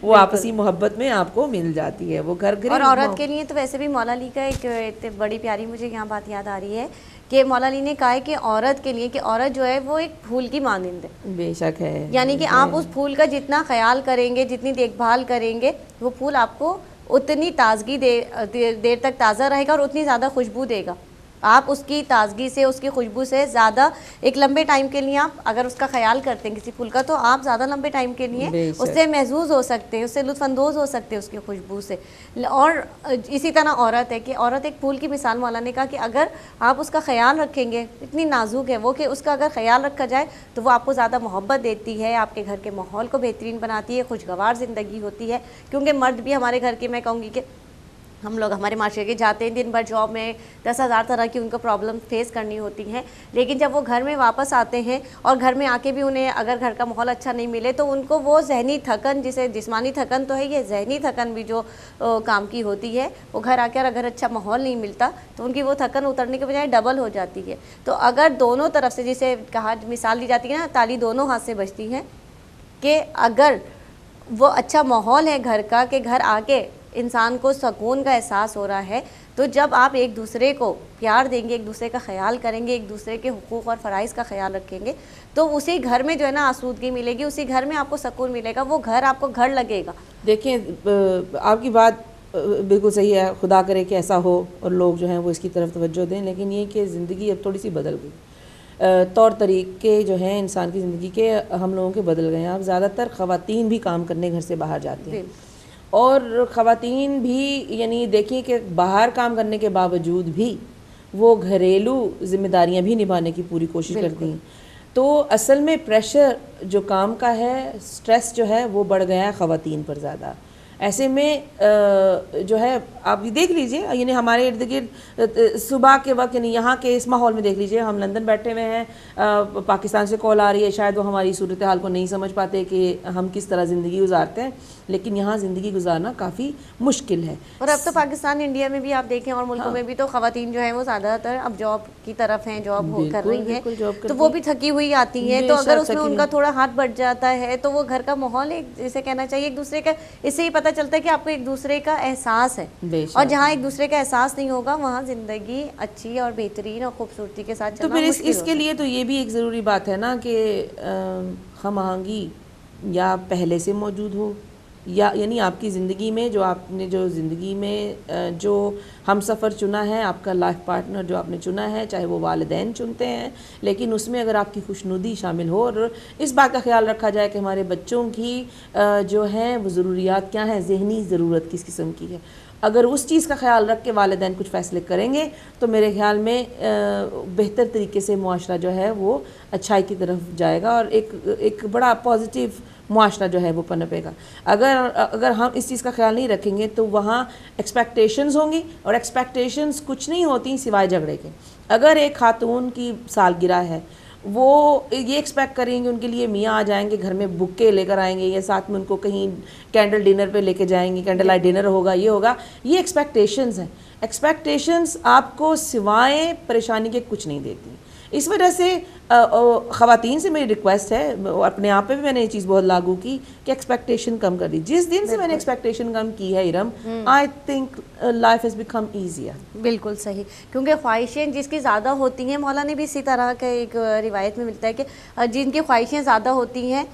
وہ آپسی محبت میں آپ کو مل جاتی ہے، وہ گھر گھر۔ اور عورت کے لیے تو ویسے بھی مولا علی کا ایک بڑی پیاری مجھے یہاں بات یاد آ رہی ہے کہ مولا علی نے کہا ہے کہ عورت کے لیے کہ عورت جو ہے وہ ایک پھول کی مانند ہے۔ بے شک ہے، یعنی کہ آپ اس پھول کا جتنا خیال کریں گے، جتنی دیکھ بھال کریں گے، وہ پھول آپ کو اتنی تازگی دیر تک تازہ رہے گا اور اتنی زیادہ خوشبو دے گا۔ آپ اس کی تازگی سے، اس کی خوشبو سے زیادہ ایک لمبے ٹائم کے لیے آپ اگر اس کا خیال کرتے ہیں کسی پھول کا، تو آپ زیادہ لمبے ٹائم کے لیے اس سے محظوظ ہو سکتے ہیں، اس سے لطف اندوز ہو سکتے ہیں اس کی خوشبو سے۔ اور اسی طرح عورت ہے کہ عورت ایک پھول کی مثال مولا نے کہا کہ اگر آپ اس کا خیال رکھیں گے، اتنی نازک ہے وہ کہ اس کا اگر خیال رکھا جائے تو وہ آپ کو زیادہ محبت دیتی ہے، آپ کے گھر کے ماحول کو بہترین بناتی ہے، خوشگوار زندگی ہوتی ہے۔ کیونکہ مرد بھی ہمارے گھر کے، میں کہوں گی کہ ہم لوگ ہمارے معاشرے کے جاتے ہیں دن بھر جاب میں، 10,000 طرح کی ان کو پرابلم فیس کرنی ہوتی ہیں، لیکن جب وہ گھر میں واپس آتے ہیں اور گھر میں آ کے بھی انہیں اگر گھر کا ماحول اچھا نہیں ملے تو ان کو وہ ذہنی تھکن، جسے جسمانی تھکن تو ہے، یہ ذہنی تھکن بھی جو کام کی ہوتی ہے، وہ گھر آ کر اگر اچھا ماحول نہیں ملتا تو ان کی وہ تھکن اترنے کے بجائے ڈبل ہو جاتی ہے۔ تو اگر دونوں طرف سے، جسے کہا مثال دی جاتی ہے نا، تالی دونوں ہاتھ سے بجتی ہے، کہ اگر وہ اچھا ماحول ہے گھر کا، کہ گھر آ کے انسان کو سکون کا احساس ہو رہا ہے، تو جب آپ ایک دوسرے کو پیار دیں گے، ایک دوسرے کا خیال کریں گے، ایک دوسرے کے حقوق اور فرائض کا خیال رکھیں گے، تو اسی گھر میں جو ہے نا آسودگی ملے گی، اسی گھر میں آپ کو سکون ملے گا، وہ گھر آپ کو گھر لگے گا۔ دیکھیں آپ کی بات بالکل صحیح ہے، خدا کرے کہ ایسا ہو اور لوگ جو ہیں وہ اس کی طرف توجہ دیں، لیکن یہ کہ زندگی اب تھوڑی سی بدل گئی، طور طریقے جو ہیں انسان کی زندگی کے ہم لوگوں کے بدل گئے ہیں۔ اب زیادہ تر خواتین بھی کام کرنے گھر سے باہر جاتی ہیں، اور خواتین بھی یعنی دیکھیں کہ باہر کام کرنے کے باوجود بھی وہ گھریلو ذمہ داریاں بھی نبھانے کی پوری کوشش کرتی ہیں۔ تو اصل میں پریشر جو کام کا ہے، سٹریس جو ہے وہ بڑھ گیا ہے خواتین پر زیادہ. ایسے میں جو ہے آپ یہ دیکھ لیجئے، یعنی ہمارے ارد گرد صبح کے وقت، یعنی یہاں کے اس ماحول میں دیکھ لیجئے، ہم لندن بیٹھے ہوئے ہیں، پاکستان سے کال آ رہی ہے، شاید وہ ہماری صورتحال کو نہیں سمجھ پاتے کہ ہم کس طرح زندگی گزارتے ہیں، لیکن یہاں زندگی گزارنا کافی مشکل ہے. اور اب تو پاکستان انڈیا میں بھی آپ دیکھیں اور ملکوں میں بھی تو خواتین جو ہیں وہ زیادہ تر اب جاب کی طرف ہیں، جاب کر رہی ہیں، تو وہ بھی تھکی ہوئی آتی ہیں. تو اگر اس میں ان کا تھوڑا ہاتھ بٹ جاتا ہے تو وہ گھر کا ماحول ایک جیسے کہنا چاہیے ایک دوسرے کا، اس سے ہی پتہ چلتا ہے کہ آپ کو ایک دوسرے کا احساس ہے. اور جہاں ایک دوسرے کا احساس نہیں ہوگا وہاں زندگی اچھی اور بہترین اور خوبصورتی کے ساتھ چلنا تو پھر مشکل اس کے لیے تو یہ بھی ایک ضروری بات ہے نا کہ ہم آہنگی یا پہلے سے موجود ہو، یا یعنی آپ کی زندگی میں جو آپ نے جو زندگی میں جو ہم سفر چنا ہے، آپ کا لائف پارٹنر جو آپ نے چنا ہے، چاہے وہ والدین چنتے ہیں، لیکن اس میں اگر آپ کی خوشنودی شامل ہو اور اس بات کا خیال رکھا جائے کہ ہمارے بچوں کی جو ہیں وہ ضروریات کیا ہیں، ذہنی ضرورت کس قسم کی ہے، اگر اس چیز کا خیال رکھ کے والدین کچھ فیصلے کریں گے تو میرے خیال میں بہتر طریقے سے معاشرہ جو ہے وہ اچھائی کی طرف جائے گا اور ایک بڑا پازیٹیو معاشرہ جو ہے وہ پنپے گا. اگر ہم اس چیز کا خیال نہیں رکھیں گے تو وہاں ایکسپیکٹیشنز ہوں گی، اور ایکسپیکٹیشنز کچھ نہیں ہوتی سوائے جھگڑے کے. اگر ایک خاتون کی سالگرہ ہے، وہ یہ ایکسپیکٹ کریں گے ان کے لیے میاں آ جائیں گے گھر میں بکے لے کر آئیں گے، یا ساتھ میں ان کو کہیں کینڈل ڈنر پہ لے کے جائیں گے، کینڈل لائٹ ڈنر ہوگا، یہ ہوگا، یہ ایکسپیکٹیشنز ہیں. ایکسپیکٹیشنز آپ کو سوائے پریشانی کے کچھ نہیں دیتی. اس وجہ سے خواتین سے میری ریکویسٹ ہے، اپنے آپ پہ بھی میں نے یہ چیز بہت لاگو کی کہ ایکسپیکٹیشن کم کر دی. جس دن سے میں نے ایکسپیکٹیشن کم کی ہے Iram, I think life has become easier. بالکل صحیح، کیونکہ خواہشیں جس کی زیادہ ہوتی ہیں، مولا نے بھی اسی طرح کا ایک روایت میں ملتا ہے کہ جن کی خواہشیں زیادہ ہوتی ہیں،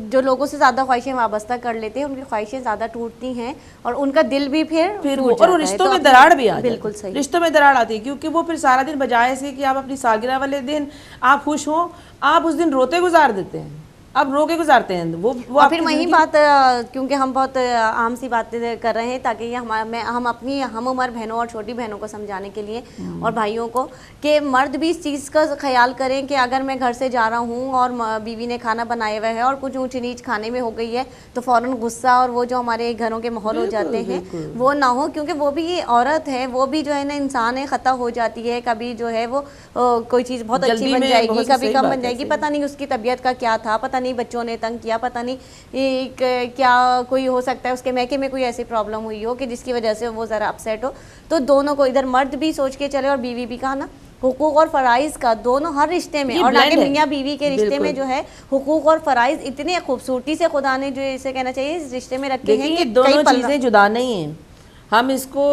جو لوگوں سے زیادہ خواہشیں وابستہ کر لیتے ہیں، ان کی خواہشیں زیادہ ٹوٹتی ہیں اور ان کا دل بھی پھر اور رشتوں میں دراڑ بھی آ جاتی ہے. بالکل صحیح، رشتوں میں دراڑ آتی ہے کیونکہ وہ پھر سارا دن بجائے اس کے کہ آپ اپنی سالگرہ والے دن آپ خوش ہوں، آپ اس دن روتے گزار دیتے ہیں، آپ رو کے گزارتے ہیں. وہ پھر وہی بات، کیونکہ ہم بہت عام سی باتیں کر رہے ہیں تاکہ یہ ہم اپنی ہم عمر بہنوں اور چھوٹی بہنوں کو سمجھانے کے لیے اور بھائیوں کو کہ مرد بھی اس چیز کا خیال کریں کہ اگر میں گھر سے جا رہا ہوں اور بیوی نے کھانا بنایا ہوا ہے اور کچھ اونچ نیچ کھانے میں ہو گئی ہے تو فوراً غصہ اور وہ جو ہمارے گھروں کے ماحول ہو جاتے ہیں وہ نہ ہو، کیونکہ وہ بھی عورت ہے، وہ بھی جو ہے نا انسان ہے، خطا ہو جاتی ہے. کبھی جو ہے وہ کوئی چیز بہت اچھی بن جائے گی، کبھی کم بن جائے گی، پتہ نہیں اس کی طبیعت کا کیا تھا، پتہ نہیں بچوں نے تنگ کیا، پتہ نہیں کیا کوئی ہو سکتا ہے اس کے میکے میں کوئی ایسی پرابلم ہوئی ہو کہ جس کی وجہ سے وہ ذرا اپسیٹ ہو. تو دونوں کو ادھر مرد بھی سوچ کے چلے اور بیوی بھی، کہا نا حقوق اور فرائض کا دونوں ہر رشتے میں، اور نہ کہ میاں بیوی کے رشتے میں جو ہے حقوق اور فرائض اتنے خوبصورتی سے خدا نے جو اسے کہنا چاہیے اس رشتے میں رکھے ہیں کہ دونوں چیزیں جدا نہیں ہیں. ہم اس کو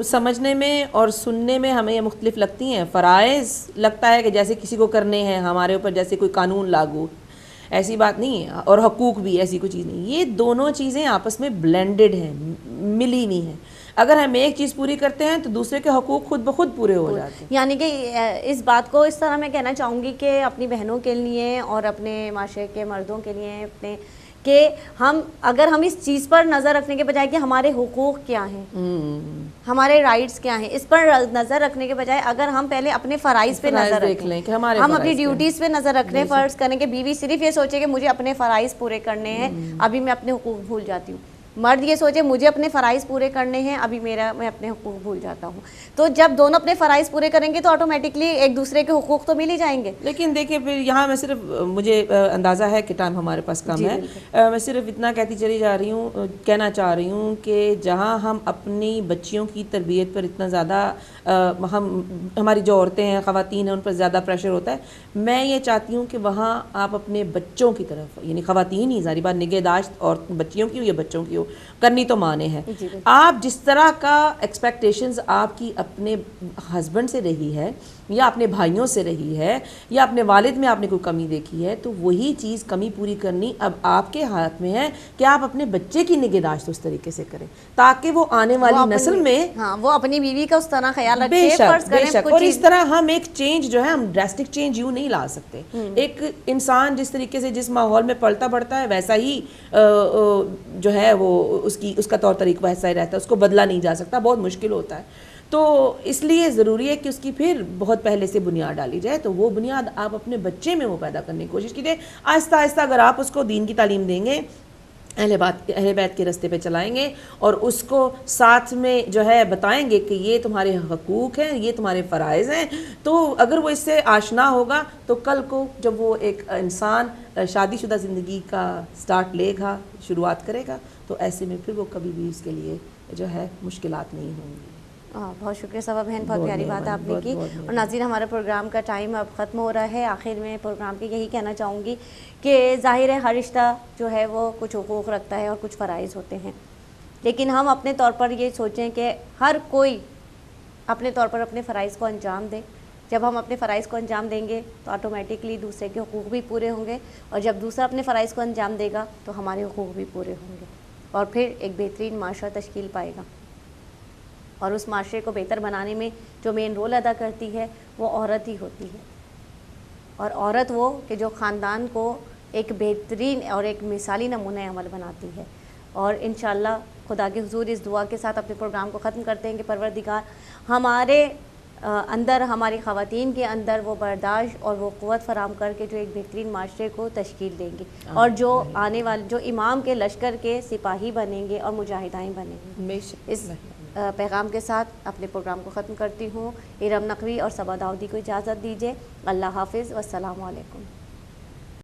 سمجھنے میں اور سننے میں ہمیں یہ مختلف لگتی ہیں. فرائض لگتا ہے کہ جیسے کسی کو کرنے ہیں ہمارے اوپر، جیسے کوئی قانون لاگو، ایسی بات نہیں ہے، اور حقوق بھی ایسی کوئی چیز نہیں. یہ دونوں چیزیں آپس میں بلینڈڈ ہیں، ملی ہوئی ہیں. اگر ہم ایک چیز پوری کرتے ہیں تو دوسرے کے حقوق خود بخود پورے ہو جاتے ہیں. یعنی کہ اس بات کو اس طرح میں کہنا چاہوں گی کہ اپنی بہنوں کے لیے اور اپنے معاشرے کے مردوں کے لیے اپنے کہ اگر ہم اس چیز پر نظر رکھنے کے بجائے کہ ہمارے حقوق کیا ہیں، ہمارے رائٹس کیا ہیں، اس پر نظر رکھنے کے بجائے اگر ہم پہلے اپنے فرائض پہ نظر رکھیں، ہم اپنی ڈیوٹیز پہ نظر رکھنے فرض کریں کہ بیوی صرف یہ سوچے کہ مجھے اپنے فرائض پورے کرنے ہیں، ابھی میں اپنے حقوق بھول جاتی ہوں. مرد یہ سوچے مجھے اپنے فرائض پورے کرنے ہیں، ابھی میں اپنے حقوق بھول جاتا ہوں. تو جب دونوں اپنے فرائض پورے کریں گے تو آٹومیٹکلی ایک دوسرے کے حقوق تو مل ہی جائیں گے. لیکن دیکھیں پھر یہاں میں صرف مجھے اندازہ ہے کہ ٹائم ہمارے پاس کم ہے، میں صرف اتنا کہتی چلی جا رہی ہوں، کہنا چاہ رہی ہوں کہ جہاں ہم اپنی بچیوں کی تربیت پر اتنا زیادہ ہماری جو عورتیں ہیں، خواتین ہیں، ان پر زیادہ پریشر ہوتا ہے، میں یہ چاہتی ہوں کہ وہاں آپ اپنے بچوں کی طرف، یعنی خواتین ہی ظاہری بات نگہداشت اور بچیوں کی ہو یا بچوں کی ہو کرنی تو مانے ہیں. آپ جس طرح کا ایکسپیکٹیشنز آپ کی اپنے ہسبینڈ سے رہی ہے یا اپنے بھائیوں سے رہی ہے یا اپنے والد میں آپ نے کوئی کمی دیکھی ہے، تو وہی چیز کمی پوری کرنی اب آپ کے ہاتھ میں ہے کہ آپ اپنے بچے کی نگہداشت اس طریقے سے کریں تاکہ وہ آنے والی نسل میں وہ اپنی بیوی کا اس طرح خیال رکھے. بے شک. اور اس طرح ہم ایک چینج جو ہے، ہم ڈراسٹک چینج یوں نہیں لا سکتے. ایک انسان جس طریقے سے جس ماحول میں پلتا بڑھتا ہے ویسا ہی جو ہے وہ اس کا طور طریقہ ویسا ہی رہتا ہے، اس کو بدلا نہیں جا سکتا، بہت مشکل ہوتا ہے. تو اس لیے ضروری ہے کہ اس کی پھر بہت پہلے سے بنیاد ڈالی جائے. تو وہ بنیاد آپ اپنے بچے میں وہ پیدا کرنے کی کوشش کیجیے. آہستہ آہستہ اگر آپ اس کو دین کی تعلیم دیں گے, اہل بیت کے راستے پہ چلائیں گے, اور اس کو ساتھ میں جو ہے بتائیں گے کہ یہ تمہارے حقوق ہیں, یہ تمہارے فرائض ہیں, تو اگر وہ اس سے آشنا ہوگا تو کل کو جب وہ ایک انسان شادی شدہ زندگی کا سٹارٹ لے گا, شروعات کرے گا, تو ایسے میں پھر وہ کبھی بھی اس کے لیے جو ہے مشکلات نہیں ہوں گی. بہت شکریہ صبا بہن, بہت پیاری بات آپ نے کی. اور ناظرین, ہمارا پروگرام کا ٹائم اب ختم ہو رہا ہے. آخر میں پروگرام کے یہی کہنا چاہوں گی کہ ظاہر ہے ہر رشتہ جو ہے وہ کچھ حقوق رکھتا ہے اور کچھ فرائض ہوتے ہیں, لیکن ہم اپنے طور پر یہ سوچیں کہ ہر کوئی اپنے طور پر اپنے فرائض کو انجام دے. جب ہم اپنے فرائض کو انجام دیں گے تو آٹومیٹکلی دوسرے کے حقوق بھی پورے ہوں گے, اور جب دوسرا اپنے فرائض کو انجام دے گا تو ہمارے حقوق بھی پورے ہوں گے, اور پھر ایک بہترین معاشرہ تشکیل پائے گا. اور اس معاشرے کو بہتر بنانے میں جو مین رول ادا کرتی ہے وہ عورت ہی ہوتی ہے. اور عورت وہ کہ جو خاندان کو ایک بہترین اور ایک مثالی نمونہ عمل بناتی ہے. اور انشاءاللہ خدا کے حضور اس دعا کے ساتھ اپنے پروگرام کو ختم کرتے ہیں کہ پروردگار ہمارے اندر, ہماری خواتین کے اندر وہ برداشت اور وہ قوت فراہم کر کے جو ایک بہترین معاشرے کو تشکیل دیں گے, اور جو آنے والے جو امام کے لشکر کے سپاہی بنیں گے اور مجاہدائیں بنیں گے. اس پیغام کے ساتھ اپنے پروگرام کو ختم کرتی ہوں. ارم نقوی اور صبا داؤدی کو اجازت دیجیے. اللہ حافظ والسلام علیکم.